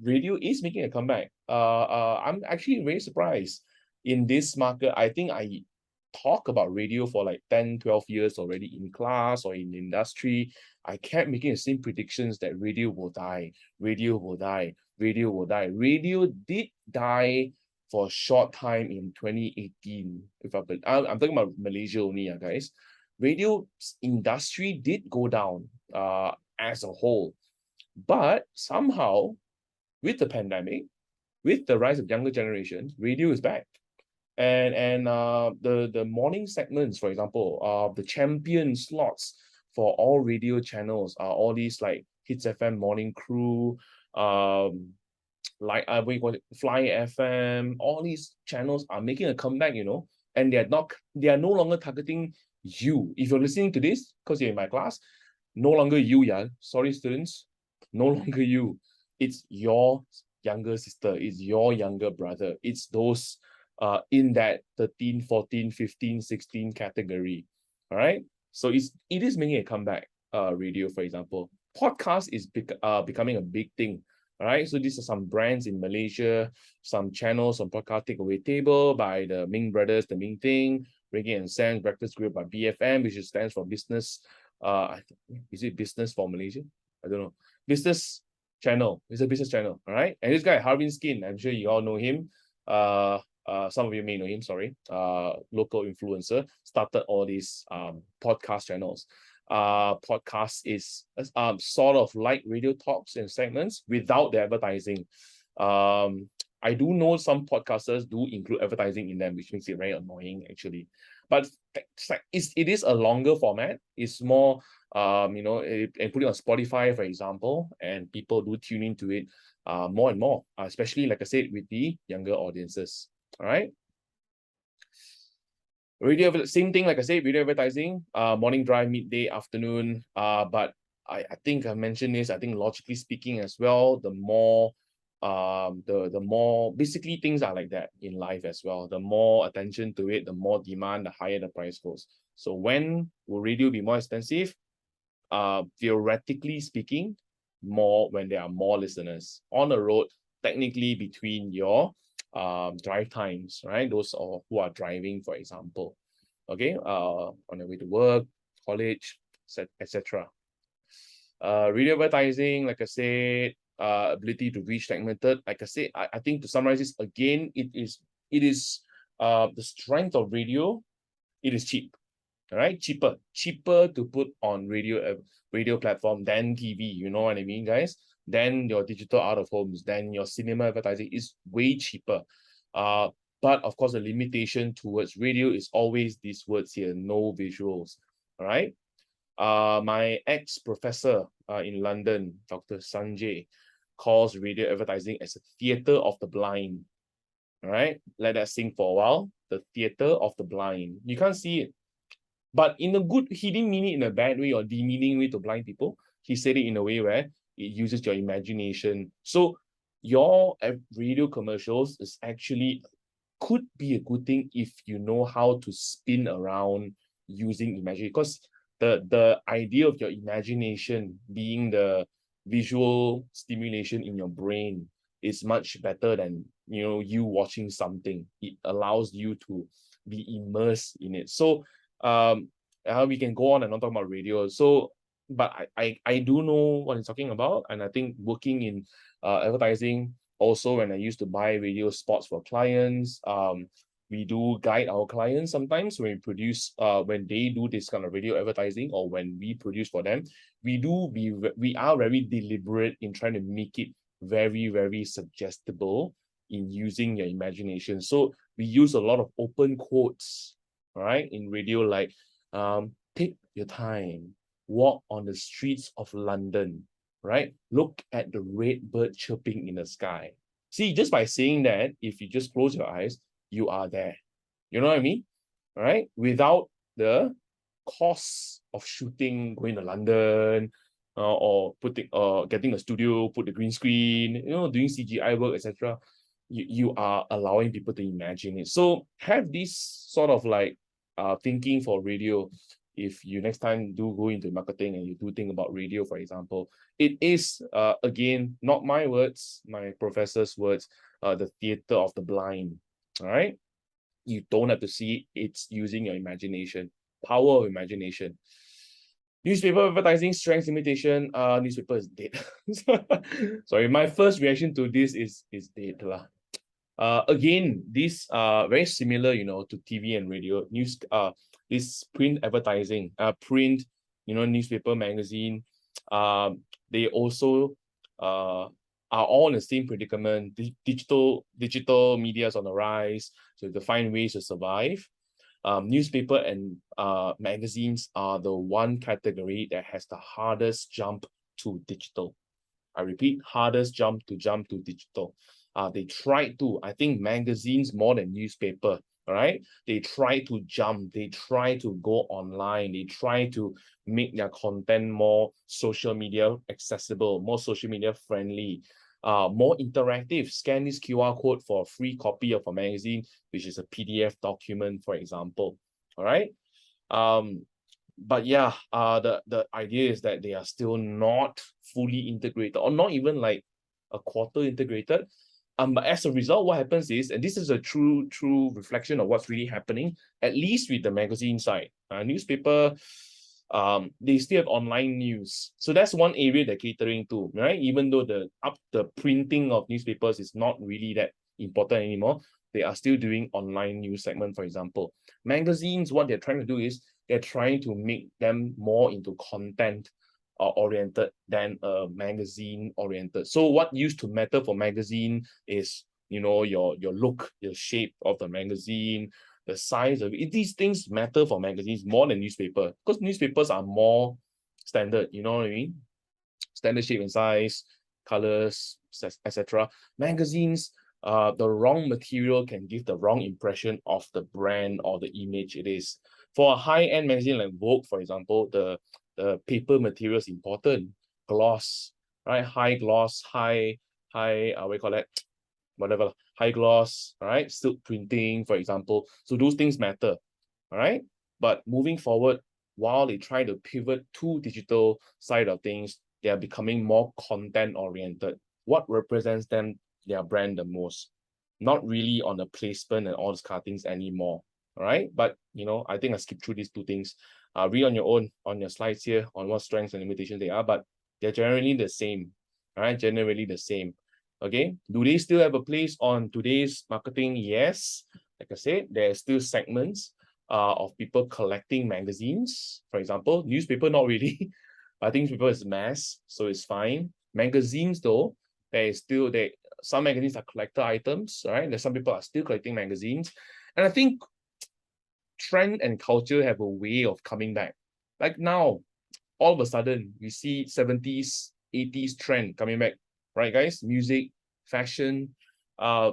radio is making a comeback. I'm actually very surprised in this market. I think talk about radio for like 10, 12 years already in class or in industry, I kept making the same predictions that radio will die, radio will die, radio will die. Radio did die for a short time in 2018. I'm talking about Malaysia only, guys. Radio industry did go down as a whole. But somehow, with the pandemic, with the rise of younger generation, radio is back. And the morning segments, for example, the champion slots for all radio channels are all these like Hits FM Morning Crew, like we call it Fly FM. All these channels are making a comeback, and they are no longer targeting you. If you're listening to this because you're in my class, no longer you, yeah. Sorry, students, no longer you. It's your younger sister, it's your younger brother, it's those in that 13, 14, 15, 16 category. All right. So it is making a comeback, radio, for example. Podcast is becoming a big thing. All right. So these are some brands in Malaysia, some channels on podcast takeaway table by the Ming brothers, the Ming Thing, Reggae and Sands, Breakfast Grill by BFM, which stands for business. Is it business for Malaysia? I don't know. Business channel. It's a business channel. All right. And this guy, Harbin Skin, I'm sure you all know him. Some of you may know him, sorry. Local influencer, started all these podcast channels. Podcast is sort of like radio talks and segments without the advertising. I do know some podcasters do include advertising in them, which makes it very annoying actually. But it is a longer format. It's more, and put it on Spotify, for example, and people do tune into it more and more, especially, like I said, with the younger audiences. All right. Radio, same thing, like I said, video advertising, morning drive, midday, afternoon. But I think I mentioned this, I think logically speaking as well, the more basically things are like that in life as well. The more attention to it, the more demand, the higher the price goes. So when will radio be more expensive? Theoretically speaking, more when there are more listeners on the road, technically between your drive times, right? Those who are driving, for example, okay, on their way to work, college, etc. Radio advertising, like I said, ability to reach segmented. Like I said, I think to summarize this again, it is the strength of radio. It is cheap, all right, cheaper to put on radio platform than TV. You know what I mean, guys? Then your digital out of homes, then your cinema advertising is way cheaper. But of course, the limitation towards radio is always these words here: no visuals. All right. My ex-professor in London, Dr. Sanjay, calls radio advertising as a theater of the blind. All right, let that sink for a while. The theater of the blind. You can't see it, but in a good, he didn't mean it in a bad way or demeaning way to blind people. He said it in a way where it uses your imagination. So your radio commercials is actually could be a good thing if you know how to spin around using imagination, because the idea of your imagination being the visual stimulation in your brain is much better than you watching something. It allows you to be immersed in it. So we can go on and on talking about radio. So but I do know what he's talking about, and I think working in advertising, also when I used to buy radio spots for clients, we do guide our clients sometimes when we produce, when they do this kind of radio advertising or when we produce for them, we are very deliberate in trying to make it very, very suggestible in using your imagination. So we use a lot of open quotes, all right, in radio, like take your time, walk on the streets of London, right? Look at the red bird chirping in the sky. See, just by saying that, if you just close your eyes, you are there. You know what I mean? All right? Without the cost of shooting, going to London, or getting a studio, put the green screen, doing CGI work, etc. You are allowing people to imagine it. So have this sort of like thinking for radio. If you next time do go into marketing and you do think about radio, for example, it is again not my words, my professor's words, the theater of the blind. All right. You don't have to see it. It's using your imagination, power of imagination. Newspaper advertising, strength limitation. Newspaper is dead. Sorry, my first reaction to this is dead lah. Again, this very similar, to TV and radio news. This print advertising, print, newspaper, magazine. They also are all in the same predicament. Digital media is on the rise, so to find ways to survive. Newspaper and magazines are the one category that has the hardest jump to digital. I repeat, hardest jump to digital. They try to, I think magazines more than newspaper, all right? They try to jump, they try to go online, they try to make their content more social media accessible, more social media friendly, more interactive. Scan this QR code for a free copy of a magazine, which is a PDF document, for example, all right? But yeah, the idea is that they are still not fully integrated, or not even like a quarter integrated. But as a result, what happens is, and this is a true reflection of what's really happening, at least with the magazine side, newspaper, they still have online news. So that's one area they're catering to, right? Even though the printing of newspapers is not really that important anymore, they are still doing online news segment, for example. Magazines, what they're trying to do is they're trying to make them more into content oriented than magazine oriented. So what used to matter for magazine is, your look, your shape of the magazine, the size of it. These things matter for magazines more than newspaper, because newspapers are more standard, you know what I mean? Standard shape and size, colors, etc. Magazines, the wrong material can give the wrong impression of the brand or the image it is. For a high-end magazine like Vogue, for example, the paper material is important. Gloss, right? High gloss, high, what do you call that? Whatever, high gloss, right? Silk printing, for example. So those things matter, all right? But moving forward, while they try to pivot to digital side of things, they are becoming more content oriented. What represents them, their brand the most? Not really on the placement and all those kind of things anymore. All right. But I think I skipped through these two things. Read on your own on your slides here on what strengths and limitations they are, but they're generally the same. All right, generally the same. Okay. Do they still have a place on today's marketing? Yes. Like I said, there's still segments of people collecting magazines, for example. Newspaper, not really. I think newspaper is mass, so it's fine. Magazines, though, some magazines are collector items, right? There's some people are still collecting magazines. And I think trend and culture have a way of coming back. Like now, all of a sudden, we see 70s, 80s trend coming back, right, guys? Music, fashion,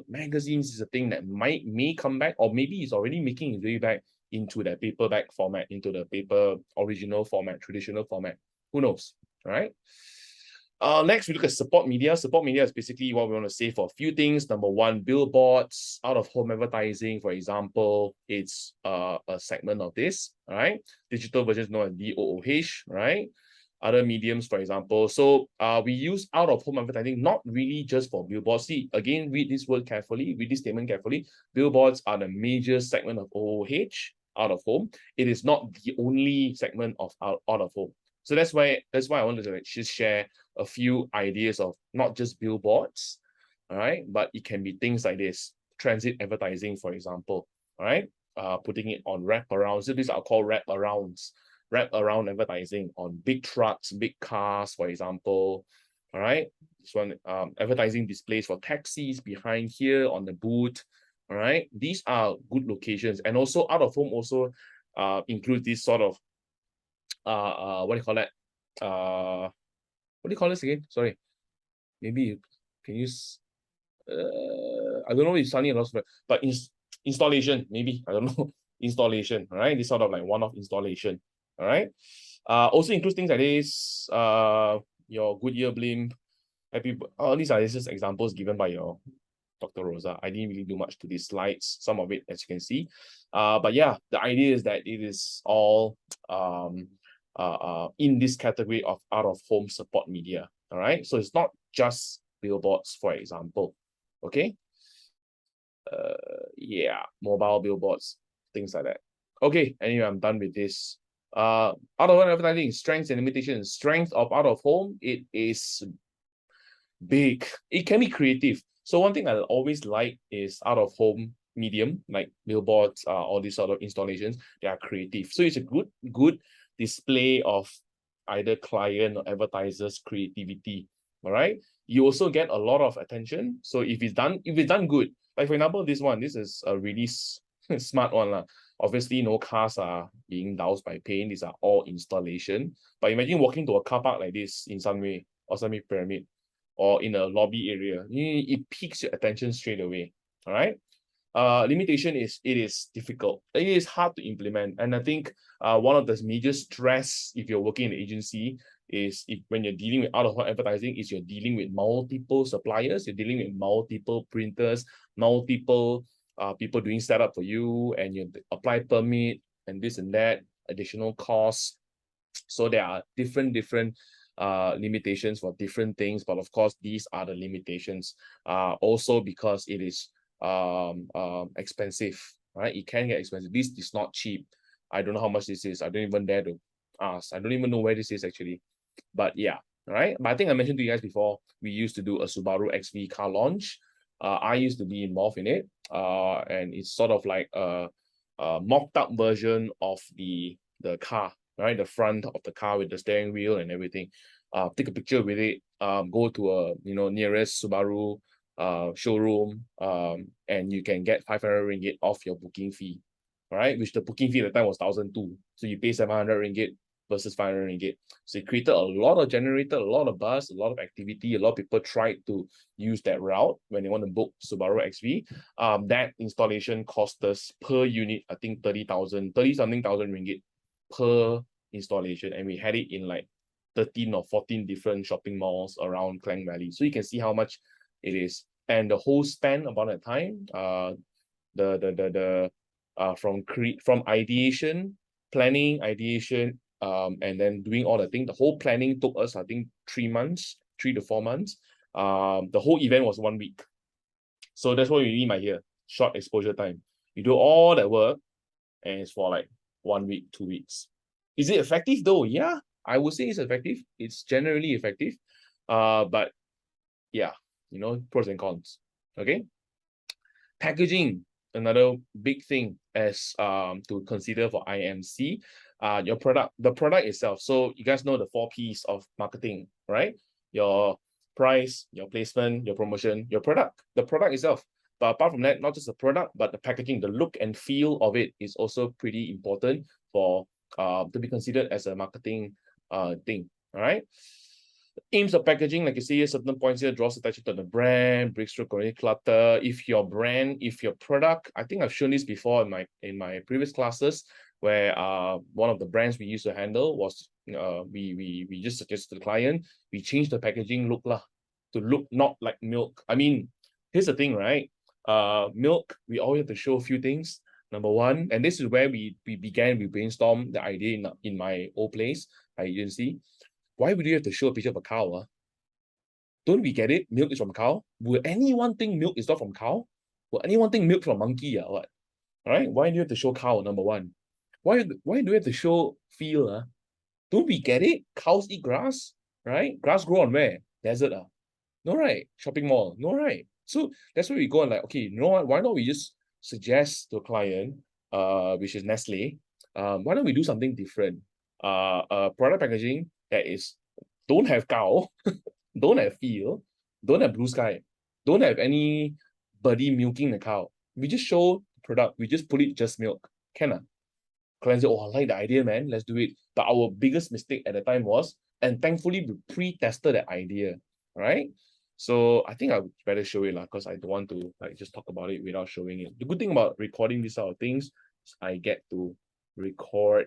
magazines is a thing that may come back, or maybe it's already making its way back into that paperback format, into the paper original format, traditional format. Who knows, right? Next, we look at support media. Support media is basically what we want to say for a few things. Number one, billboards, out-of-home advertising, for example, it's a segment of this, all right? Digital version is known as DOOH, right? Other mediums, for example. So we use out-of-home advertising, not really just for billboards. See, again, read this word carefully, read this statement carefully. Billboards are the major segment of OOH, out-of-home. It is not the only segment of out-of-home. So that's why I wanted to just share a few ideas of not just billboards, all right, but it can be things like this, transit advertising, for example, all right, putting it on wraparound. So these are called wraparound advertising on big trucks, big cars, for example, all right. This one, advertising displays for taxis behind here on the boot, all right. These are good locations, and also out of home also includes this sort of what do you call that? What do you call this again? Sorry. Maybe you can use I don't know if it's sunny or not, but installation, maybe. I don't know. Installation, all right? This sort of like one-off installation. All right. Also includes things like this, your Goodyear blimp, all these are just examples given by your Dr. Rosa. I didn't really do much to these slides, some of it, as you can see. But yeah, the idea is that it is all in this category of out-of-home support media. All right, so it's not just billboards, for example. Okay. yeah, mobile billboards, things like that. Okay, anyway, I'm done with this. Out of home advertising, strengths and limitations. Strength of out of home, it is big. It can be creative. So one thing I always like is out of home medium, like billboards, all these sort of installations. They are creative. So it's a good display of either client or advertisers' creativity. All right. You also get a lot of attention. So if it's done good, like for example, this is a really smart one lah. Obviously, no cars are being doused by paint. These are all installation. But imagine walking to a car park like this in Sunway or Sunway Pyramid, or in a lobby area, it piques your attention straight away. All right. Limitation is it is difficult. It is hard to implement, and I think one of the major stress if you're working in the agency is when you're dealing with out of home advertising is you're dealing with multiple suppliers, you're dealing with multiple printers, multiple people doing setup for you, and you apply permit and this and that additional costs. So there are different limitations for different things, but of course these are the limitations. Also because it is expensive, right? It can get expensive. This is not cheap. I don't know how much this is. I don't even dare to ask. I don't even know where this is actually. But yeah, right. But I think I mentioned to you guys before, we used to do a Subaru XV car launch. I used to be involved in it. And it's sort of like a mocked up version of the car, right? The front of the car with the steering wheel and everything. Take a picture with it. Go to a nearest Subaru showroom. And you can get 500 ringgit off your booking fee. All right, which the booking fee at the time was 1,200. So you pay 700 ringgit versus 500 ringgit. So it generated a lot of buzz, a lot of activity. A lot of people tried to use that route when they want to book Subaru XV. That installation cost us per unit, I think 30,000, 30-something thousand ringgit per installation. And we had it in like 13 or 14 different shopping malls around Klang Valley. So you can see how much it is. And the whole span about that time, from ideation, planning, ideation, and then doing all the things. The whole planning took us, I think, 3 months, 3 to 4 months. The whole event was 1 week. So that's what you need my here, short exposure time. You do all that work, and it's for like 1 week, 2 weeks. Is it effective though? Yeah, I would say it's effective. It's generally effective. But yeah, pros and cons. Okay. Packaging, another big thing as to consider for IMC. The product itself. So you guys know the 4 P's of marketing, right? Your price, your placement, your promotion, your product, the product itself. But apart from that, not just the product, but the packaging, the look and feel of it is also pretty important for to be considered as a marketing thing. All right. Aims of packaging, like you see, certain points here draws attention to the brand, breaks through chronic clutter. If your product, I think I've shown this before in my previous classes, where one of the brands we used to handle was we just suggested to the client, we changed the packaging look to look not like milk. I mean, here's the thing, right? Milk, we always have to show a few things. Number one, and this is where we brainstormed the idea in my old place, my agency. Why would you have to show a picture of a cow? Don't we get it? Milk is from cow. Will anyone think milk is not from cow? Will anyone think milk from monkey or what? All right. Why do you have to show cow? Number one. Why do you have to show field? Don't we get it? Cows eat grass, right? Grass grow on where? Desert. No, right. Shopping mall. No, right. So that's where we go and like, okay, you know what? Why don't we just suggest to a client, which is Nestle, why don't we do something different? Product packaging that is don't have cow, don't have field, don't have blue sky, don't have anybody milking the cow. We just show product, we just put it just milk. Can clients say, oh, I like the idea, man, let's do it. But our biggest mistake at the time was, and thankfully we pre-tested that idea, right? So I think I would better show it because I don't want to like just talk about it without showing it. The good thing about recording these sort of things is I get to record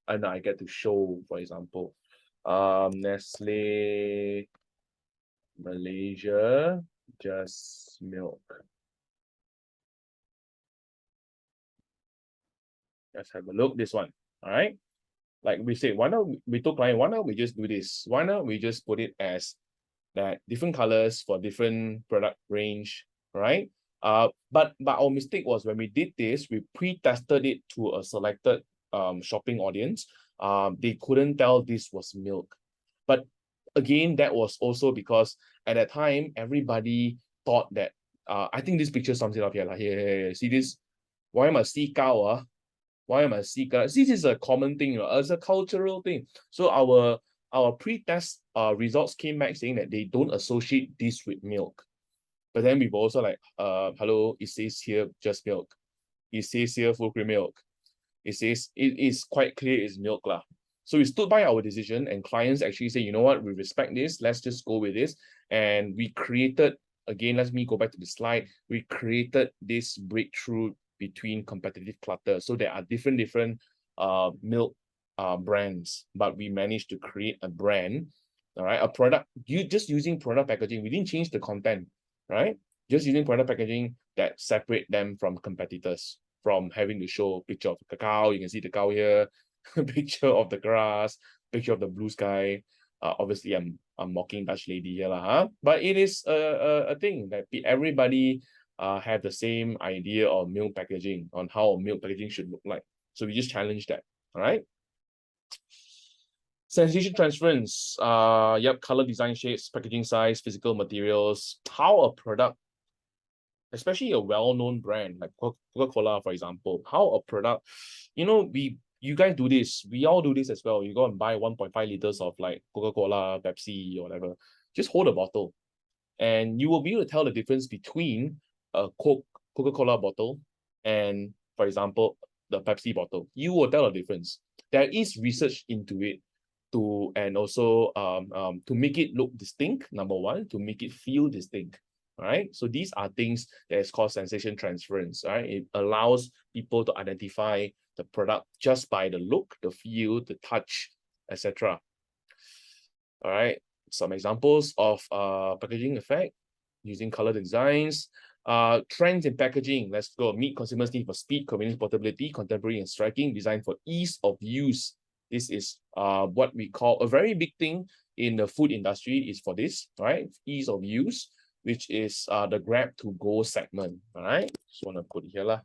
and I get to show, for example, Nestle Malaysia just milk. Let's have a look. This one. All right. Like we said, why not we told client, why not we just do this? Why not we just put it as that different colors for different product range, right? But our mistake was when we did this, we pre-tested it to a selected shopping audience. They couldn't tell this was milk. But again, that was also because at that time, everybody thought that, I think this picture sums it up here. Like, here, see this? Why must see cow? Why am I see cow? This is a common thing, it's a cultural thing. So our pre-test results came back saying that they don't associate this with milk. But then we were also like, hello, it says here just milk. It says here full cream milk. It says it is quite clear it's milk lah. So we stood by our decision, and clients actually say, you know what, we respect this, let's just go with this. And we created, again, let me go back to the slide. We created this breakthrough between competitive clutter. So there are different milk brands, but we managed to create a brand, all right, a product, just using product packaging. We didn't change the content, right? Just using product packaging that separate them from competitors, from having to show picture of cacao, you can see the cow here, picture of the grass, picture of the blue sky. Obviously, I'm mocking Dutch lady here, huh? But it is a thing that everybody have the same idea of milk packaging, on how milk packaging should look like. So we just challenge that, all right? Sensation transference, yep, color, design, shapes, packaging size, physical materials, how a product, especially a well-known brand like Coca-Cola, for example, how a product, you guys do this, we all do this as well. You go and buy 1.5 liters of like Coca-Cola, Pepsi, or whatever. Just hold a bottle, and you will be able to tell the difference between a Coca-Cola bottle and, for example, the Pepsi bottle. You will tell the difference. There is research into it and also to make it look distinct, number one, to make it feel distinct. All right. So these are things that is called sensation transference. Right. It allows people to identify the product just by the look, the feel, the touch, etc. All right. Some examples of packaging effect using color designs. Trends in packaging. Let's go. Meet consumers' need for speed, convenience, portability, contemporary and striking, designed for ease of use. This is what we call a very big thing in the food industry is for this, right? Ease of use, which is the grab to go segment. All right. Just want to put it here lah.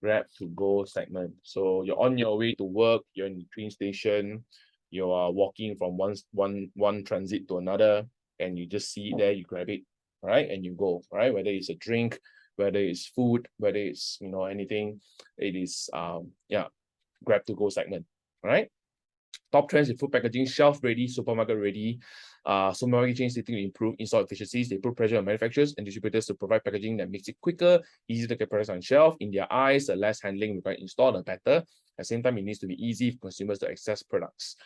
Grab to go segment. So you're on your way to work, you're in the train station, you are walking from one transit to another, and you just see it there, you grab it, all right, and you go, all right, whether it's a drink, whether it's food, whether it's anything, it is grab to go segment, all right. Top trends in food packaging: shelf ready, supermarket ready. Supermarket chains seeking to improve in-store efficiencies. They put pressure on manufacturers and distributors to provide packaging that makes it quicker, easier to get products on shelf. In their eyes, the less handling required in store, the better. At the same time, it needs to be easy for consumers to access products.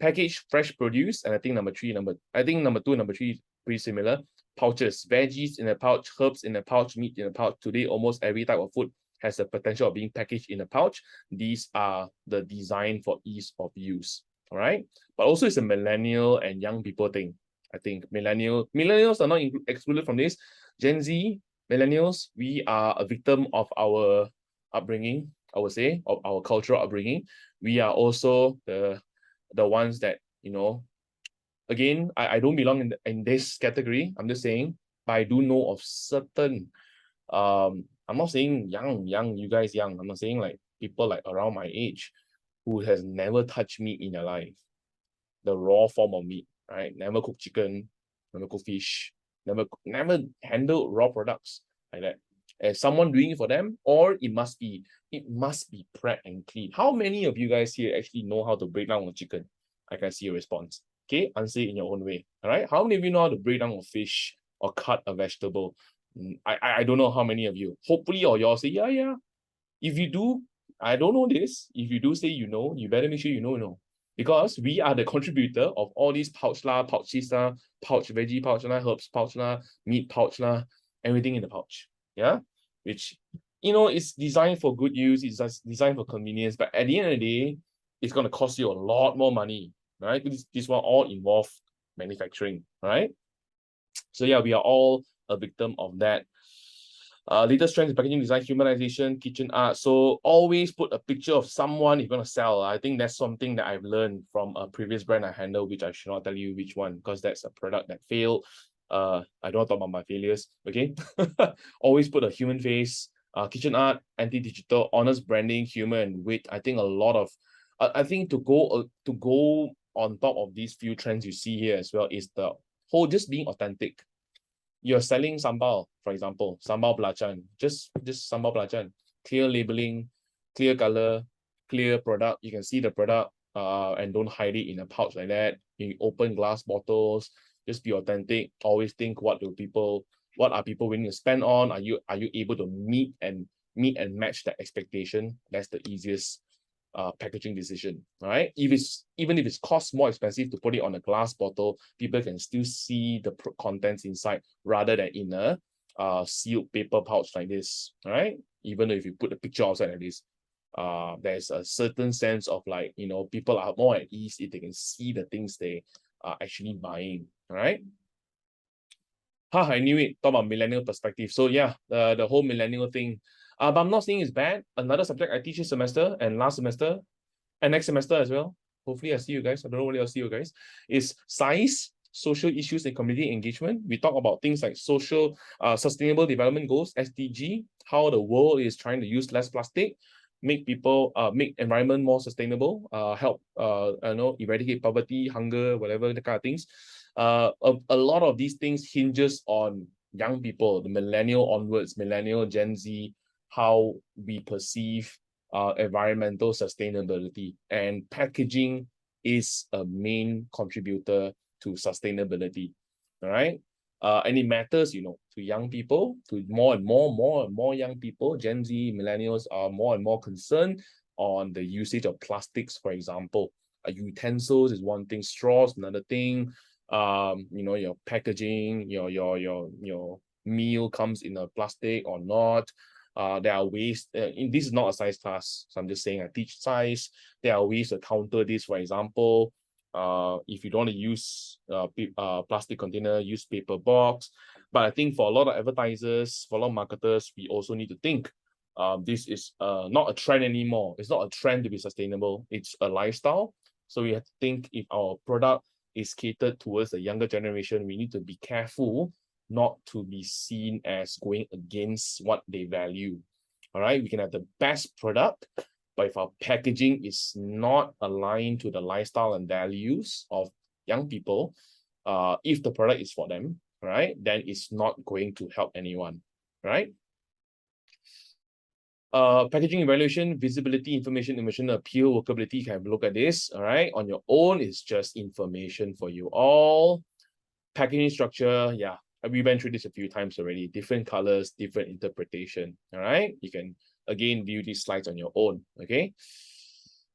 Package fresh produce, and I think number two and number three pretty similar. Pouches, veggies in a pouch, herbs in a pouch, meat in a pouch. Today, almost every type of food has the potential of being packaged in a pouch. These are the design for ease of use. All right. But also it's a millennial and young people thing. I think millennials are not excluded from this. Gen Z, millennials, we are a victim of our upbringing, I would say, of our cultural upbringing. We are also the ones that, again, I don't belong in this category. I'm just saying, but I do know of certain, I'm not saying young, you guys young. I'm not saying like people like around my age who has never touched meat in their life. The raw form of meat, right? Never cooked chicken, never cooked fish, never handled raw products like that. As someone doing it for them, or it must be prepped and clean. How many of you guys here actually know how to break down a chicken? I can see a response. Okay, answer it in your own way. All right. How many of you know how to break down a fish or cut a vegetable? I don't know how many of you. Hopefully, or y'all say, yeah. If you do, I don't know this. If you do say you know, you better make sure you know. Because we are the contributor of all these pouch lah, pouch cheese lah, pouch veggie pouch lah, herbs pouch lah, meat pouch lah, everything in the pouch. Yeah, which is designed for good use, it's designed for convenience, but at the end of the day, it's gonna cost you a lot more money, right? This one all involve manufacturing, right? So yeah, we are all a victim of that. Latest trends in packaging design, humanization, kitchen art. So always put a picture of someone you're going to sell. I think that's something that I've learned from a previous brand I handled, which I should not tell you which one, because that's a product that failed. I don't want to talk about my failures, okay? Always put a human face, kitchen art, anti-digital, honest branding, humor and wit. I think a lot of, I think to go on top of these few trends you see here as well is the whole just being authentic. You're selling sambal, for example, sambal belacan, just sambal belacan, clear labeling, clear color, clear product. You can see the product, and don't hide it in a pouch like that. You open glass bottles, just be authentic. Always think what are people willing to spend on? Are you able to meet and match that expectation? That's the easiest packaging decision. All right. Even if it's cost more expensive to put it on a glass bottle, people can still see the contents inside rather than in a sealed paper pouch like this. All right. Even if you put a picture outside like this, there's a certain sense of like, you know, people are more at ease if they can see the things they are actually buying. All right. I knew it. Talk about millennial perspective. So yeah, the whole millennial thing. But I'm not saying it's bad. Another subject I teach this semester and last semester and next semester as well. Hopefully I see you guys. I don't know whether I'll see you guys. Is size, social issues and community engagement. We talk about things like social, sustainable development goals, SDG, how the world is trying to use less plastic, make environment more sustainable, help eradicate poverty, hunger, whatever the kind of things. A lot of these things hinges on young people, the millennial onwards, millennial Gen Z, how we perceive environmental sustainability, and packaging is a main contributor to sustainability. All right. And it matters, you know, to young people, to more and more young people. Gen Z, millennials are more and more concerned on the usage of plastics, for example. Utensils is one thing, straws another thing. You know, your packaging, your meal comes in a plastic or not. There are ways, this is not a size class, so I'm just saying I teach size. There are ways to counter this. For example, if you don't want to use plastic container, use paper box. But I think for a lot of advertisers, for a lot of marketers, we also need to think this is not a trend anymore. It's not a trend to be sustainable. It's a lifestyle. So we have to think if our product is catered towards the younger generation, we need to be careful not to be seen as going against what they value. All right, we can have the best product, but if our packaging is not aligned to the lifestyle and values of young people, if the product is for them, right, then it's not going to help anyone, right? Packaging evaluation, visibility, information, emotional appeal, workability, you can have a look at this, all right? On your own, it's just information for you all. Packaging structure, yeah, we went through this a few times already. Different colors, different interpretation, all right? You can, again, view these slides on your own, okay?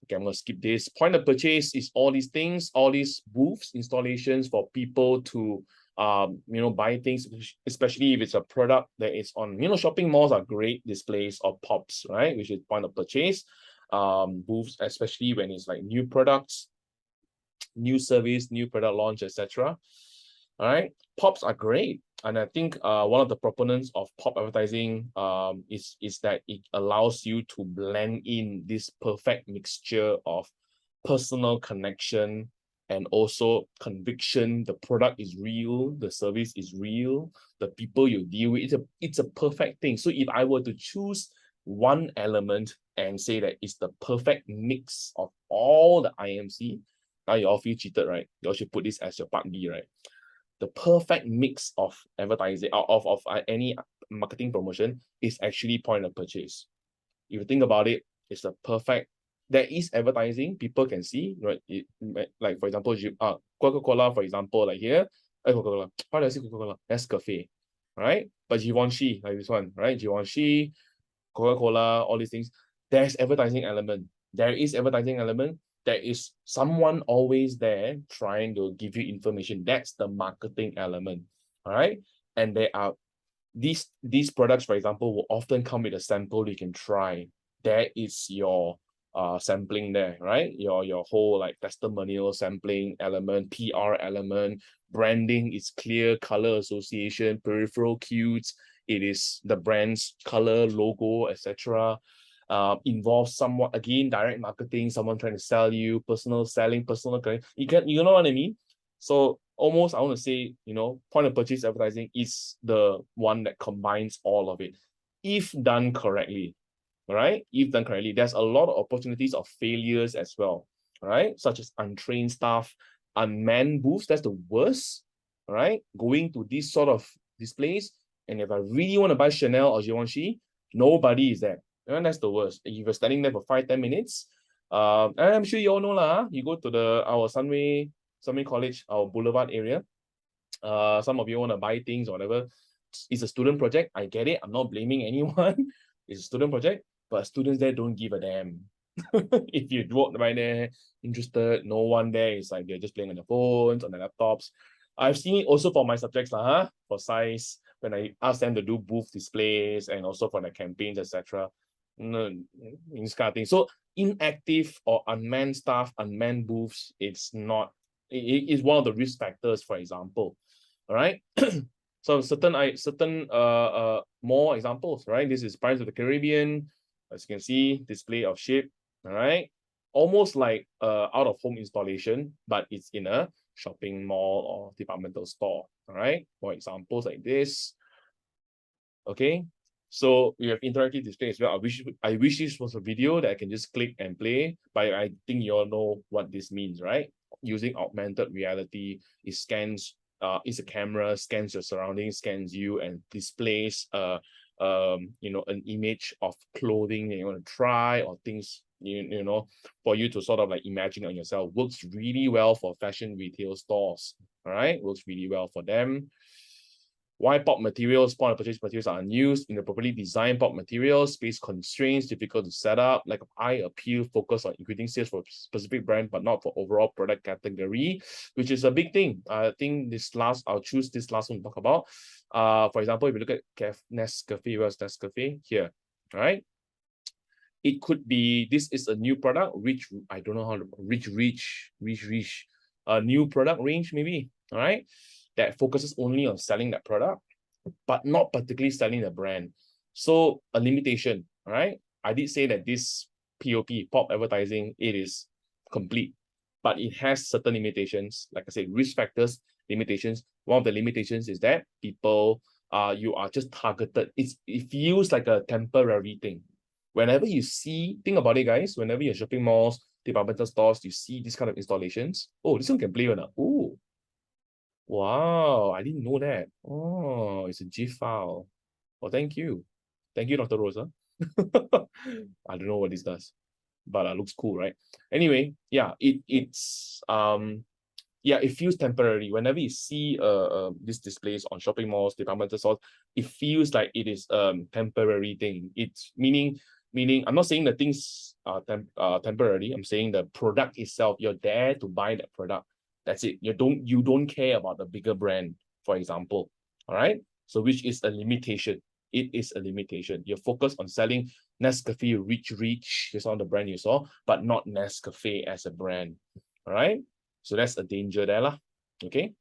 Okay, I'm going to skip this. Point of purchase is all these things, all these booths, installations for people to buy things, especially if it's a product that is on, shopping malls are great displays of pops, right? Which is point of purchase. Booths, especially when it's like new products, new service, new product launch, etc. All right, pops are great. And I think one of the proponents of pop advertising is that it allows you to blend in this perfect mixture of personal connection and also conviction. The product is real, the service is real, the people you deal with, it's a perfect thing. So if I were to choose one element and say that it's the perfect mix of all the IMC, now you all feel cheated, right? You all should put this as your part B, right? The perfect mix of advertising, of any marketing promotion is actually point of purchase. If you think about it, it's the perfect. There is advertising, people can see, right? Like for example, Coca-Cola, for example, like here, Coca-Cola. How do I say Coca-Cola? Nescafe, right? But Givenchy, like this one, right? Givenchy, Coca-Cola, all these things. There's advertising element. There is advertising element. There is someone always there trying to give you information. That's the marketing element. All right. And there are these products, for example, will often come with a sample you can try. There is your sampling there, right? Your whole like testimonial sampling element, PR element, branding is clear, color association, peripheral cues. It is the brand's color, logo, etc. Involves somewhat, again, direct marketing, someone trying to sell you, personal selling, personal connect. You know what I mean? So almost, I want to say, point of purchase advertising is the one that combines all of it. If done correctly, all right? If done correctly, there's a lot of opportunities of failures as well, all right? Such as untrained staff, unmanned booths, that's the worst, all right? Going to this sort of displays, and if I really want to buy Chanel or Givenchy, nobody is there. And that's the worst. If you're standing there for 5-10 minutes, and I'm sure you all know lah, you go to our Sunway College, our Boulevard area. Some of you want to buy things or whatever. It's a student project. I get it. I'm not blaming anyone. It's a student project, but students there don't give a damn. If you walk by there, interested, no one there. It's like they're just playing on their phones, on their laptops. I've seen it also for my subjects, for science, when I ask them to do booth displays and also for the campaigns, etc. No, this kind of thing. So inactive or unmanned staff, unmanned booths, it's not, it is one of the risk factors, for example. All right. So certain more examples, right? This is Pirates of the Caribbean. As you can see, display of ship, all right? Almost like out of home installation, but it's in a shopping mall or departmental store, all right? For examples like this. Okay. So we have interactive display as well. I wish this was a video that I can just click and play, but I think you all know what this means, right? Using augmented reality, it scans, it's a camera, scans your surroundings, scans you, and displays an image of clothing that you want to try or things, for you to sort of like imagine on yourself. Works really well for fashion retail stores. All right, works really well for them. Why pop materials, point of purchase materials are unused? In the properly designed pop materials, space constraints, difficult to set up, lack of eye appeal, focus on increasing sales for a specific brand, but not for overall product category, which is a big thing. I think I'll choose this last one to talk about. For example, if you look at Nescafe, where's Nescafe? Here, all right? It could be, this is a new product, I don't know how to, a new product range maybe, all right? That focuses only on selling that product, but not particularly selling the brand. So a limitation, all right? I did say that this pop advertising, it is complete, but it has certain limitations. Like I said, risk factors, limitations. One of the limitations is that people, you are just targeted. It feels like a temporary thing. Whenever you see, think about it, guys, whenever you're shopping malls, departmental stores, you see this kind of installations. Oh, this one can play on. Oh, wow, I didn't know that. Oh, it's a GIF file. Oh, thank you. Thank you, Dr. Rosa. I don't know what this does, but it looks cool, right? Anyway, yeah, it feels temporary. Whenever you see these displays on shopping malls, departmental stores, it feels like it is temporary thing. It's meaning I'm not saying the things are temporary. I'm saying the product itself, you're there to buy that product. That's it. You don't care about the bigger brand, for example. All right. So which is a limitation. It is a limitation. You're focused on selling Nescafe Rich, just on the brand you saw, but not Nescafe as a brand. All right. So that's a danger there, lah. Okay.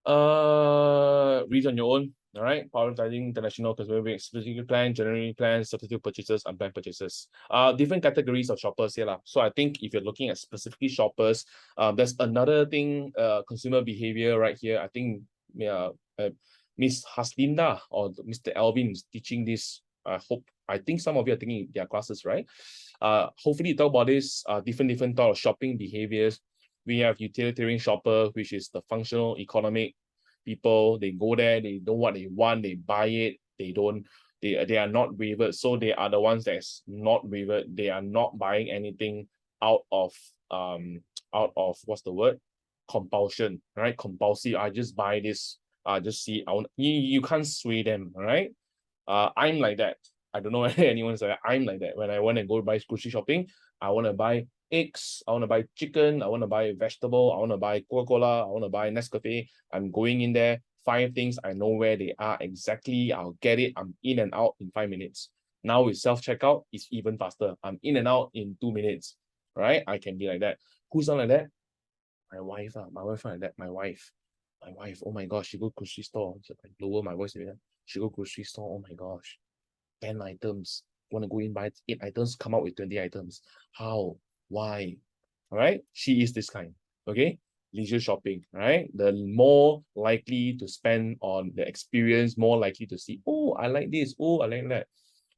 Read on your own. All right, prioritizing international consumer specific plan, generating plans, substitute purchases, unplanned purchases. Different categories of shoppers here, lah. So I think if you're looking at specifically shoppers, there's another thing, consumer behavior right here. I think, Miss Haslinda or Mr. Alvin is teaching this. I think some of you are taking their classes, right? Hopefully you talk about this, different type of shopping behaviors. We have utilitarian shopper, which is the functional economic people. They go there, they know what they want, they buy it, they are not wavered. So they are the ones that's not wavered. They are not buying anything out of what's the word? Compulsion, right? Compulsive. I just buy this. Just see. You can't sway them, all right? I'm like that. I don't know whether anyone's like that. I'm like that. When I want to go buy grocery shopping, I want to buy eggs, I want to buy chicken, I want to buy vegetable, I want to buy Coca-Cola, I want to buy Nescafe. I'm going in there, 5 things, I know where they are exactly, I'll get it, I'm in and out in 5 minutes. Now with self-checkout, it's even faster. I'm in and out in 2 minutes, right? I can be like that. Who's not like that? My wife, my wife like that, my wife, oh my gosh, she go grocery store, I lower my voice a bit. She go grocery store, oh my gosh, 10 items, want to go in, buy 8 items, come out with 20 items. How? Why? All right, she is this kind. Okay, leisure shopping, right? The more likely to spend on the experience, more likely to see, oh, I like this, oh, I like that,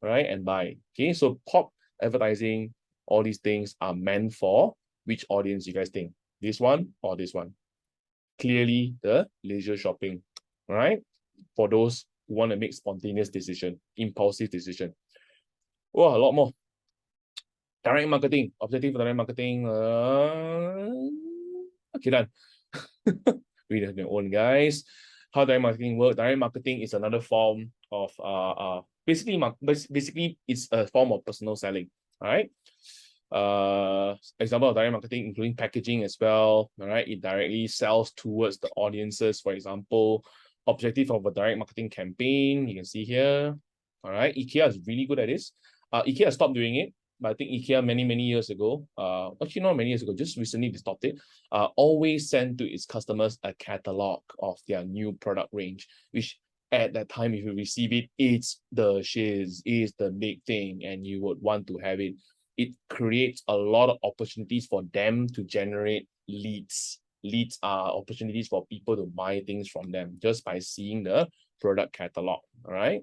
right? And buy. Okay, so pop advertising, all these things are meant for which audience you guys think? This one or this one? Clearly the leisure shopping, right? For those who want to make spontaneous decision, impulsive decision. Oh, a lot more. Direct marketing, objective for direct marketing. Okay, done. Read on your own, guys. How direct marketing work? Direct marketing is another form of basically it's a form of personal selling. All right. Example of direct marketing, including packaging as well. All right, it directly sells towards the audiences. For example, objective of a direct marketing campaign, you can see here. All right, IKEA is really good at this. IKEA stopped doing it, but I think IKEA many years ago, actually not many years ago, just recently they stopped it. Always send to its customers a catalog of their new product range, which at that time, if you receive it, it's the shiz, it's the big thing, and you would want to have it. It creates a lot of opportunities for them to generate leads. Leads are opportunities for people to buy things from them just by seeing the product catalog. All right.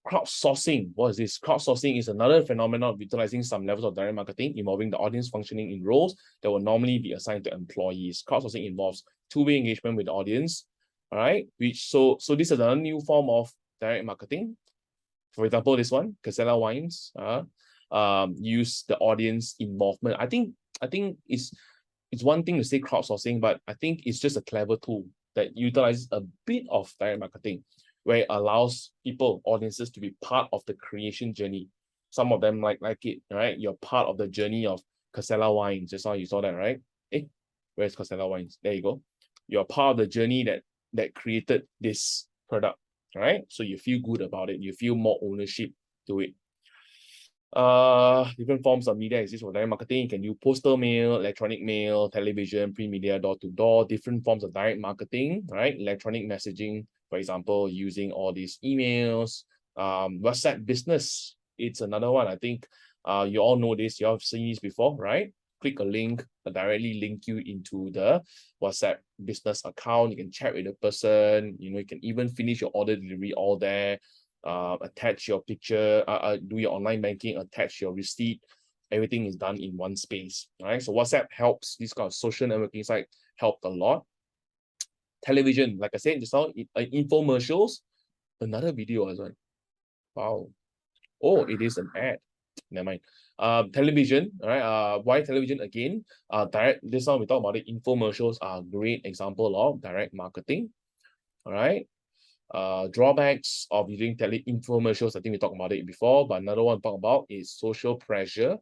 Crowdsourcing. What is this? Crowdsourcing is another phenomenon of utilizing some levels of direct marketing involving the audience functioning in roles that will normally be assigned to employees. Crowdsourcing involves two-way engagement with the audience. All right. So this is another new form of direct marketing. For example, this one, Casella Wines, use the audience involvement. I think it's one thing to say crowdsourcing, but I think it's just a clever tool that utilizes a bit of direct marketing, where it allows people, audiences, to be part of the creation journey. Some of them like it, right? You're part of the journey of Casella Wines. Just how you saw that, right? Where's Casella Wines? There you go. You're part of the journey that created this product. Right, so you feel good about it, you feel more ownership to it. Different forms of media exist for direct marketing. You can use postal mail, electronic mail, television, print media, door-to-door, different forms of direct marketing, right? Electronic messaging, for example, using all these emails. WhatsApp business, it's another one. I think you all know this, you have seen this before, right? Click a link, directly link you into the WhatsApp business account. You can chat with the person, you can even finish your order delivery all there. Attach your picture, do your online banking, attach your receipt. Everything is done in one space. All right, so WhatsApp helps. This kind of social networking site helped a lot. Television, like I said just now, infomercials, another video as well. Wow. Oh, it is an ad. Never mind. Television, all right. Why television again? This one we talk about it. Infomercials are a great example of direct marketing. All right. Drawbacks of using infomercials, I think we talked about it before, but another one to talk about is social pressure.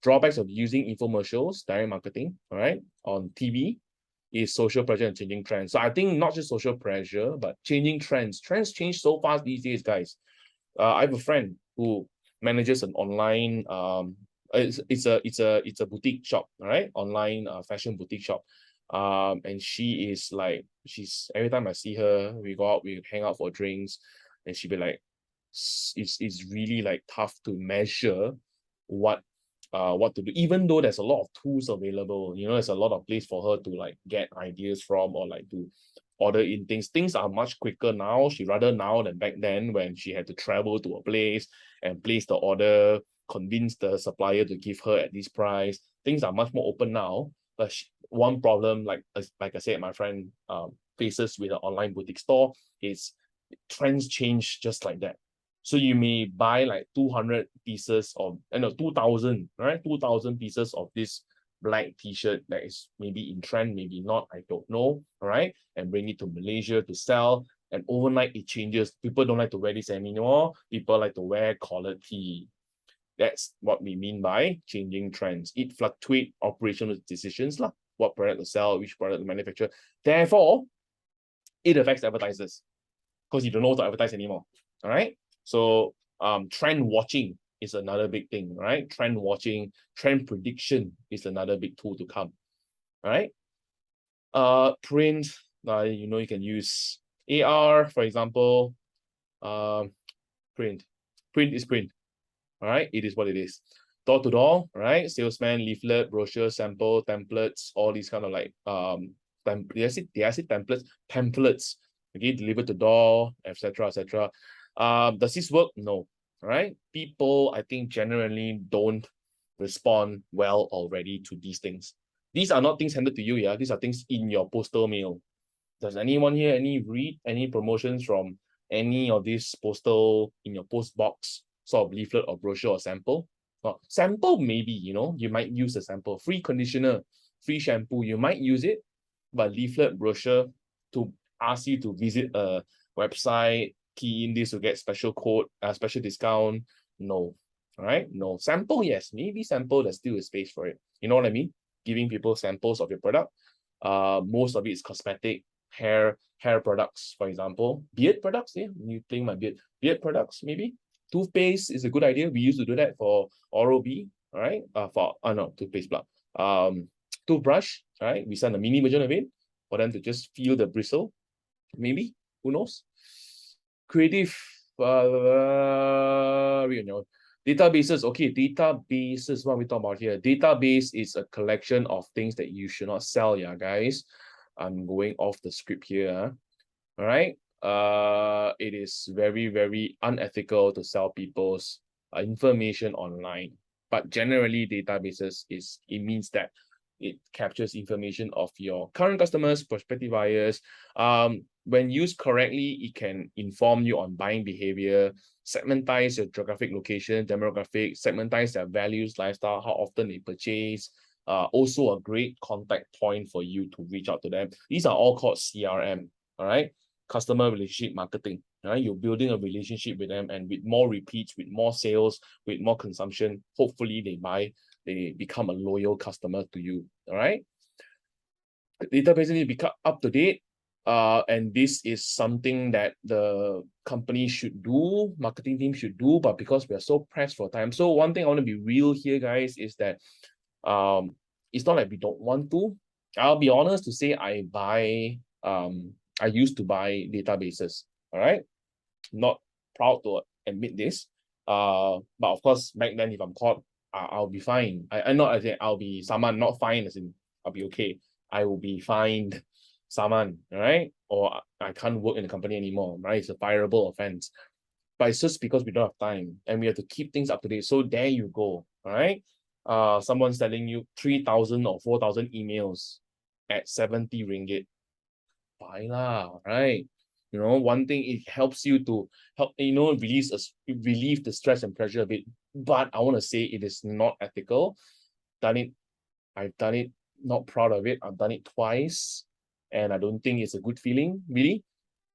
Drawbacks of using infomercials, direct marketing, all right, on TV is social pressure and changing trends. So I think not just social pressure, but changing trends. Trends change so fast these days, guys. I have a friend who manages an online it's a boutique shop, all right, online fashion boutique shop. And she is like, she's every time I see her, we go out, we hang out for drinks, and she'd be like, it's really like tough to measure what to do, even though there's a lot of tools available. There's a lot of place for her to like get ideas from, or like to order in things are much quicker now. She rather now than back then, when she had to travel to a place and place the order, convince the supplier to give her at this price. Things are much more open now. But one problem, like I said, my friend faces with an online boutique store is trends change just like that. So you may buy like 200 pieces of, 2,000, right? 2,000 pieces of this black t-shirt that is maybe in trend, maybe not, I don't know, all right? And bring it to Malaysia to sell. And overnight it changes. People don't like to wear this anymore. People like to wear collared tee. That's what we mean by changing trends. It fluctuates operational decisions, what product to sell, which product to manufacture. Therefore, it affects advertisers because you don't know what to advertise anymore. All right. So trend watching is another big thing, right? Trend watching, trend prediction is another big tool to come. All right. Print, you can use AR, for example. Print is print. All right, it is what it is. door to door, right? Salesman, leaflet, brochure, sample, templates, all these kind of like did I say templates? Pamphlets, okay, delivered to door, etc. etc. Does this work? No, right? People, I think, generally don't respond well already to these things. These are not things handed to you, yeah. These are things in your postal mail. Does anyone here read any promotions from any of these postal in your post box, sort of leaflet or brochure or sample? Sample, maybe, you might use a sample. Free conditioner, free shampoo, you might use it, but leaflet, brochure to ask you to visit a website, key in this to get special code, special discount. No. All right. No. Sample, yes. Maybe sample, there's still a space for it. You know what I mean? Giving people samples of your product. Most of it is cosmetic, hair products, for example. Beard products, yeah. You think my beard products, maybe. Toothpaste is a good idea. We used to do that for Oral-B, all right? No, toothpaste plug. Toothbrush, all right? We send a mini version of it for them to just feel the bristle. Maybe, who knows? Creative, databases. Okay, databases, what we talk about here. Database is a collection of things that you should not sell, yeah, guys. I'm going off the script here. All right. It is very, very unethical to sell people's information online. But generally, databases it means that it captures information of your current customers, prospective buyers. When used correctly, it can inform you on buying behavior, segmentize your geographic location, demographic, segmentize their values, lifestyle, how often they purchase. Also a great contact point for you to reach out to them. These are all called CRM, all right? Customer relationship marketing, right? You're building a relationship with them, and with more repeats, with more sales, with more consumption, hopefully they become a loyal customer to you, all right? The database need to be up to date. And this is something that the company should do, marketing team should do, but because we are so pressed for time. So one thing I want to be real here, guys, is that it's not like we don't want to. I'll be honest to say I used to buy databases, all right? Not proud to admit this. But of course, back then, if I'm caught, I'll be fine. I'm not as in I'll be someone not fine, as in I'll be okay. I will be fined someone, all right? Or I can't work in the company anymore, right? It's a fireable offense. But it's just because we don't have time and we have to keep things up to date. So there you go, all right? Someone's telling you 3,000 or 4,000 emails at 70 ringgit. Buy lah, right? One thing, it helps you to relieve the stress and pressure a bit. But I want to say it is not ethical. I've done it, not proud of it. I've done it twice, and I don't think it's a good feeling, really.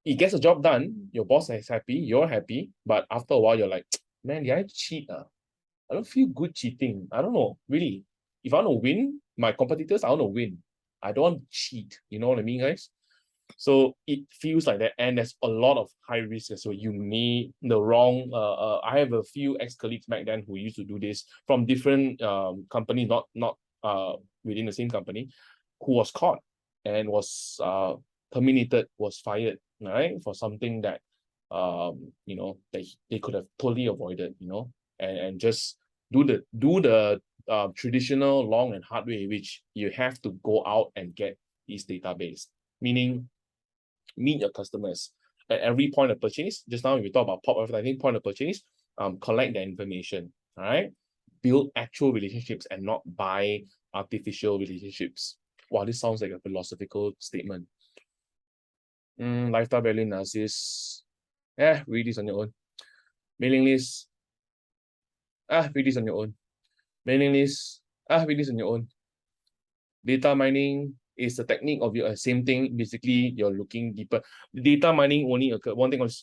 It gets the job done, your boss is happy, you're happy, but after a while, you're like, man, did I cheat? I don't feel good cheating. I don't know, really. If I want to win my competitors, I want to win. I don't want to cheat. You know what I mean, guys? So it feels like that, and there's a lot of high risk. So you may the wrong. I have a few ex-colleagues back then who used to do this from different companies, not within the same company, who was caught and was terminated, was fired, right, for something that they could have totally avoided, and just do the traditional long and hard way, which you have to go out and get these database, meaning meet your customers at every point of purchase. Just now we talk about pop advertising, point of purchase, collect their information, all right? Build actual relationships and not buy artificial relationships. Wow, this sounds like a philosophical statement. Lifestyle value analysis. Read this on your own. Mailing list. Read this on your own. Mailing list. Read this on your own. Data mining is the technique of your same thing. Basically, you're looking deeper. Data mining only occurs.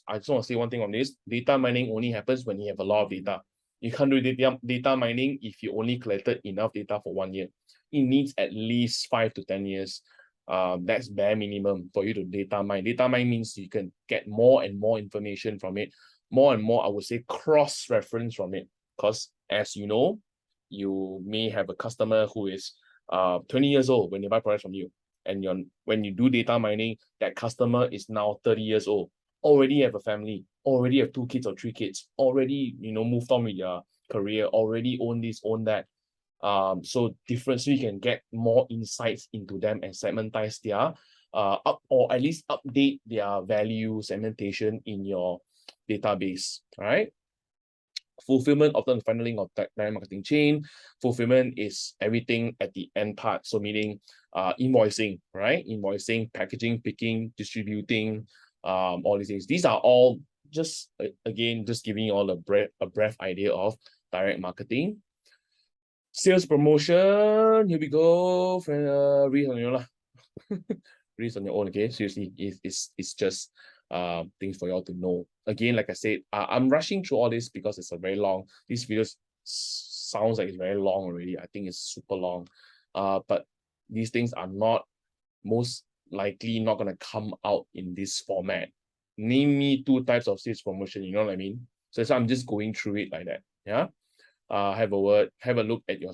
I just want to say one thing on this. Data mining only happens when you have a lot of data. You can't do data mining if you only collected enough data for 1 year. It needs at least 5 to 10 years. That's bare minimum for you to data mine. Data mine means you can get more and more information from it. More and more, I would say, cross-reference from it. Because as you know, you may have a customer who is 20 years old when they buy products from you. And when you do data mining, that customer is now 30 years old, already have a family, already have 2 kids or 3 kids, already moved on with career, already own this, own that. So you can get more insights into them and segmentize their up, or at least update their value segmentation in your database. All right. Fulfillment, often the funneling of that marketing chain. Fulfillment is everything at the end part. So meaning invoicing, right? Invoicing, packaging, picking, distributing, all these things. These are all just again, just giving you all a brief idea of direct marketing. Sales promotion, here we go. Read on your read on your own, okay? Seriously, it's just things for y'all to know. Again, like I said, I'm rushing through all this because it's a very long. This video sounds like it's very long already. I think it's super long. But these things are not most likely not gonna come out in this format. Name me 2 types of sales promotion, you know what I mean? So I'm just going through it like that. Yeah. Have a look at your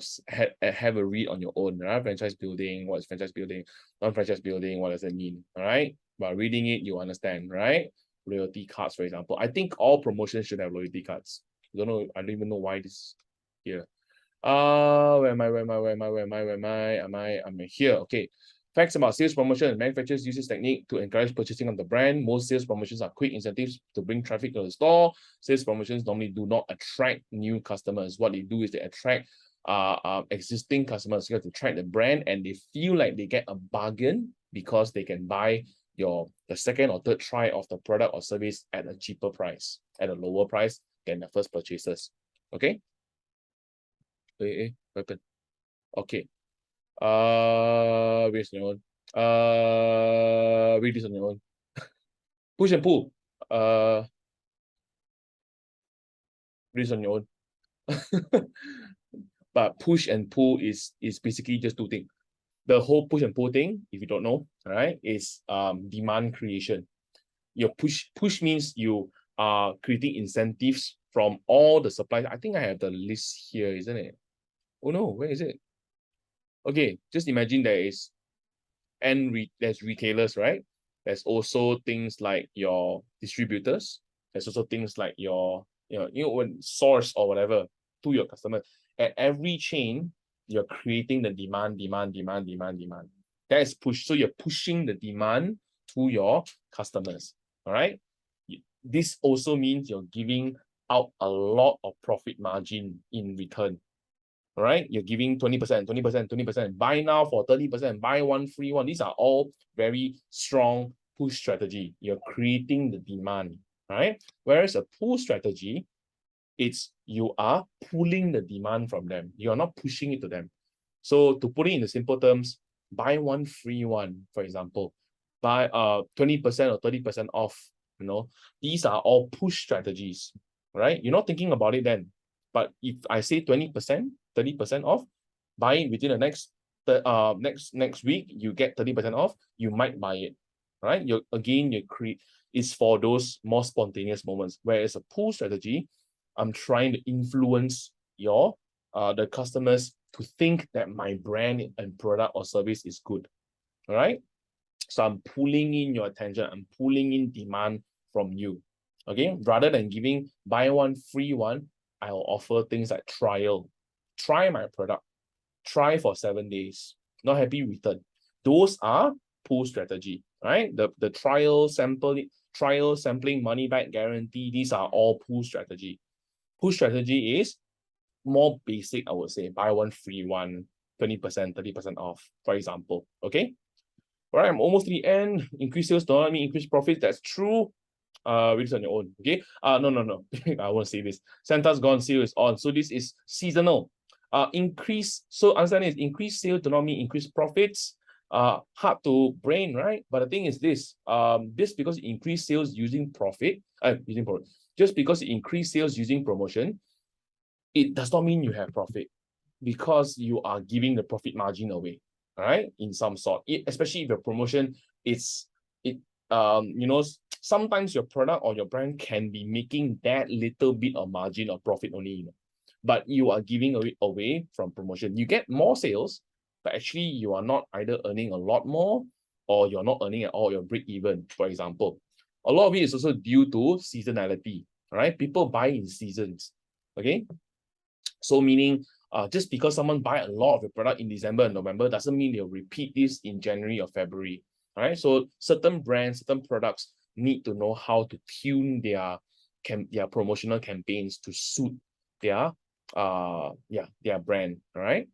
have a read on your own, right? Franchise building, what is franchise building? Non-franchise building, what does it mean? All right. By reading it, you understand, right? Loyalty cards, for example. I think all promotions should have loyalty cards. I don't even know why this here. Where am I? I'm here. Okay. Facts about sales promotion. Manufacturers use this technique to encourage purchasing of the brand. Most sales promotions are quick incentives to bring traffic to the store. Sales promotions normally do not attract new customers. What they do is they attract existing customers to attract the brand, and they feel like they get a bargain because they can buy the second or third try of the product or service at a cheaper price, at a lower price than the first purchases. Okay. Weapon. Okay. Read this on your own. Read this on your own. Push and pull. Read this on your own. But push and pull is basically just 2 things. The whole push and pull thing, if you don't know, all right, is demand creation. Your push means you are creating incentives from all the suppliers. I think I have the list here, isn't it? Oh no, where is it? Okay, just imagine there's retailers, right? There's also things like your distributors. There's also things like your when source or whatever to your customer. At every chain, you're creating the demand. That is push. So you're pushing the demand to your customers. All right. This also means you're giving out a lot of profit margin in return. All right, you're giving 20%, 20%, 20%. Buy now for 30%, buy one, free one. These are all very strong push strategy. You're creating the demand, right? Whereas a pull strategy, it's you are pulling the demand from them. You are not pushing it to them. So to put it in the simple terms, buy one, free one, for example. Buy 20% or 30% off. These are all push strategies, right? You're not thinking about it then. But if I say 20%, 30% off, buy it within the next week, you get 30% off, you might buy it, right? You create is for those more spontaneous moments. Whereas a pull strategy, I'm trying to influence the customers to think that my brand and product or service is good. All right. So I'm pulling in your attention, I'm pulling in demand from you. Okay, rather than giving buy one, free one, I'll offer things like trial. Try my product. Try for 7 days. Not happy, return. Those are pull strategy, right? The trial sampling, money back guarantee, these are all pull strategy. Pull strategy is more basic, I would say. Buy one, free one, 20%, 30% off, for example. Okay. All right, I'm almost to the end. Increase sales don't mean increase profits. That's true. Read this on your own. Okay. No. I won't say this. Santa's gone, sale is on. So this is seasonal. So understanding is increased sales do not mean increased profits. Hard to brain, right? But the thing is this. Just because it increased sales using profit, just because it increased sales using promotion, it does not mean you have profit, because you are giving the profit margin away. All right, in some sort, especially if your promotion sometimes your product or your brand can be making that little bit of margin or profit only, but you are giving away from promotion. You get more sales, but actually you are not either earning a lot more or you're not earning at all, your break even, for example. A lot of it is also due to seasonality. All right, people buy in seasons. Okay, So meaning just because someone buy a lot of your product in December and November doesn't mean they'll repeat this in January or February. All right. So certain brands, certain products need to know how to tune their promotional campaigns to suit their their brand. All right.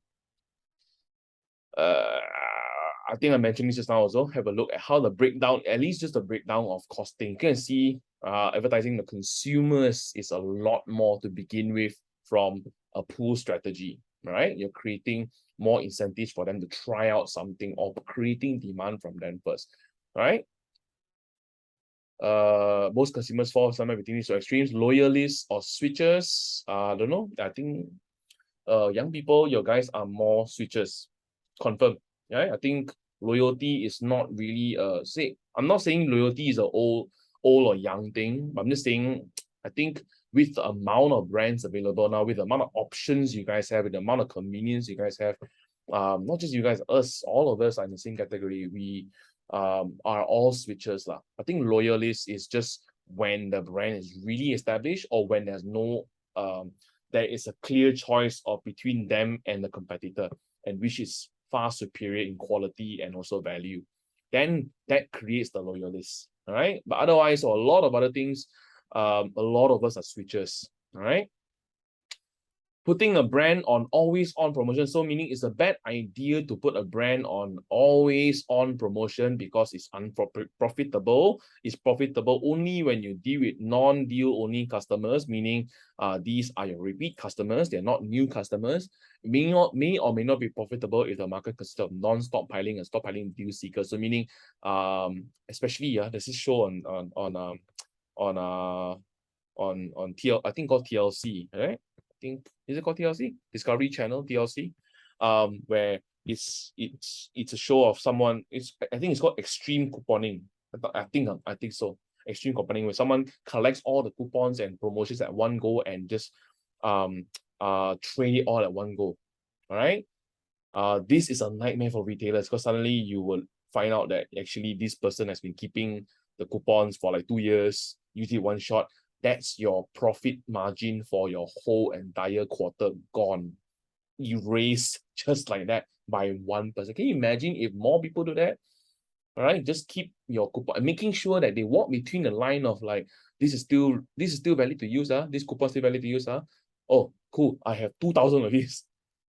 I think I mentioned this just now also. Have a look at how the breakdown, at least just the breakdown of costing. You can see advertising the consumers is a lot more to begin with from a pull strategy, right? You're creating more incentives for them to try out something or creating demand from them first, right? Most consumers fall somewhere between these two extremes, loyalists or switchers. I don't know. I think young people, your guys are more switchers, confirm. Right? I think loyalty is not really I'm not saying loyalty is a old or young thing, but I'm just saying I think with the amount of brands available now, with the amount of options you guys have, with the amount of convenience you guys have, not just you guys, us, all of us are in the same category. We are all switchers lah. I think loyalist is just when the brand is really established or when there's no there is a clear choice of between them and the competitor, and which is far superior in quality and also value. Then that creates the loyalists. All right. But otherwise, or a lot of other things, a lot of us are switchers. All right. Putting a brand on always on promotion. So meaning it's a bad idea to put a brand on always on promotion because it's unprofitable. It's profitable only when you deal with non-deal only customers, meaning these are your repeat customers, they're not new customers. May or may not be profitable if the market consists of non-stockpiling and stockpiling deal seekers. So meaning especially there's this show on TL, I think called TLC, right? Think is it called TLC? Discovery Channel TLC, where it's a show of someone. I think it's called extreme couponing. I think so. Extreme couponing, where someone collects all the coupons and promotions at one go and just trade it all at one go. All right. This is a nightmare for retailers because suddenly you will find out that actually this person has been keeping the coupons for like 2 years, usually one shot. That's your profit margin for your whole entire quarter gone, erased just like that by one person. Can you imagine if more people do that? All right, just keep your coupon, making sure that they walk between the line of like, this is still valid to use, this coupon still valid to use, oh cool, I have 2,000 of these,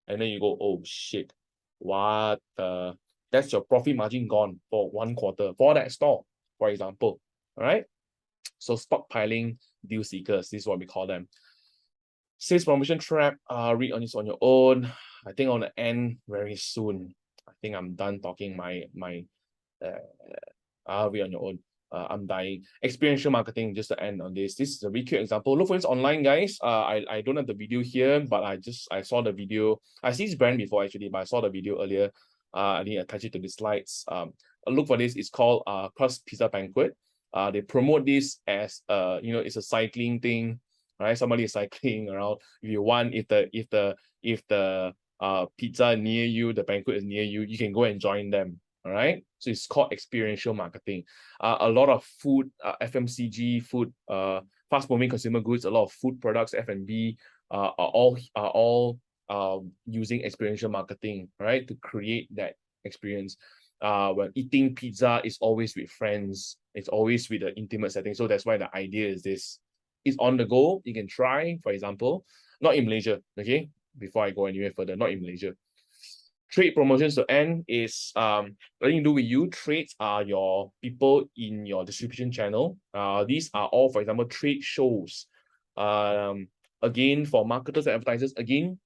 and then you go, oh shit, what that's your profit margin gone for one quarter for that store, for example. All right. So stockpiling deal seekers, this is what we call them. Sales promotion trap, read on this on your own. I think I want to end very soon. I think I'm done talking I'll read on your own. I'm dying. Experiential marketing, just to end on this. This is a really cute example. Look for this online, guys. I don't have the video here, but I saw the video. I see this brand before actually, but I saw the video earlier. I need to attach it to the slides. Look for this. It's called Crust Pizza Banquet. They promote this as it's a cycling thing, right? Somebody is cycling around. If you want, if the pizza near you, the banquet is near you, you can go and join them. All right. So it's called experiential marketing. A lot of food, FMCG, food, fast-moving consumer goods, a lot of food products, F&B, are all using experiential marketing, right, to create that experience. When eating pizza is always with friends, it's always with an intimate setting. So that's why the idea is this. It's on the go. You can try, for example, not in Malaysia, okay? Before I go anywhere further, not in Malaysia. Trade promotions to end is nothing to do with you. Trades are your people in your distribution channel. These are all, for example, trade shows. Again, for marketers and advertisers, again,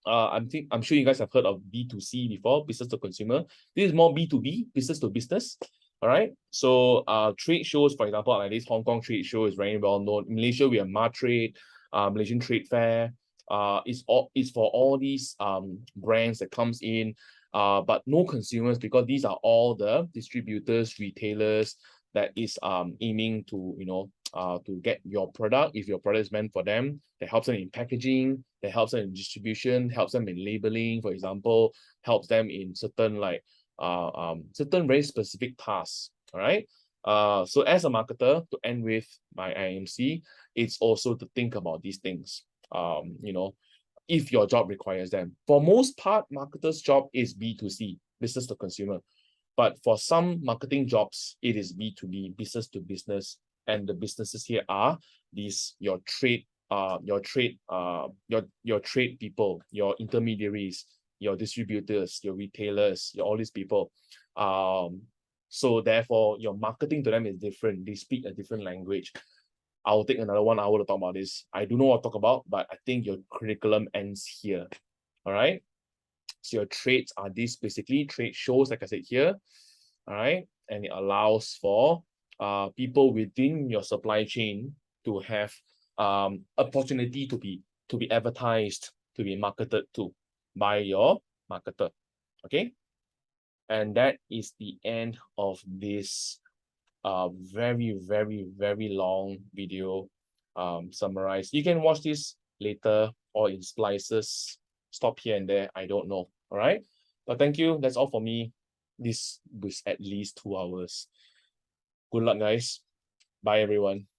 I'm sure you guys have heard of B2C before, business to consumer. This is more B2B, business to business. All right. So trade shows, for example, like this Hong Kong trade show is very well known. In Malaysia, we have Matrade, Malaysian Trade Fair. It's for all these brands that comes in, but no consumers, because these are all the distributors, retailers that is aiming to to get your product. If your product is meant for them, that helps them in packaging, that helps them in distribution, helps them in labeling, for example, helps them in certain certain very specific tasks. All right. So as a marketer, to end with my IMC, it's also to think about these things. if your job requires them. For most part, marketers' job is B2C, business to consumer. But for some marketing jobs, it is B2B, business to business. And the businesses here are these your trade people, your intermediaries, your distributors, your retailers, all these people. So therefore, your marketing to them is different. They speak a different language. I'll take another 1 hour to talk about this. I don't know what to talk about, but I think your curriculum ends here. All right. So your trades are these basically trade shows, like I said here. All right. And it allows for people within your supply chain to have opportunity to be advertised, to be marketed to by your marketer. Okay. And that is the end of this very, very, very long video summarize. You can watch this later or in splices, stop here and there, I don't know. All right. But thank you. That's all for me. This was at least 2 hours. Good luck, guys. Bye, everyone.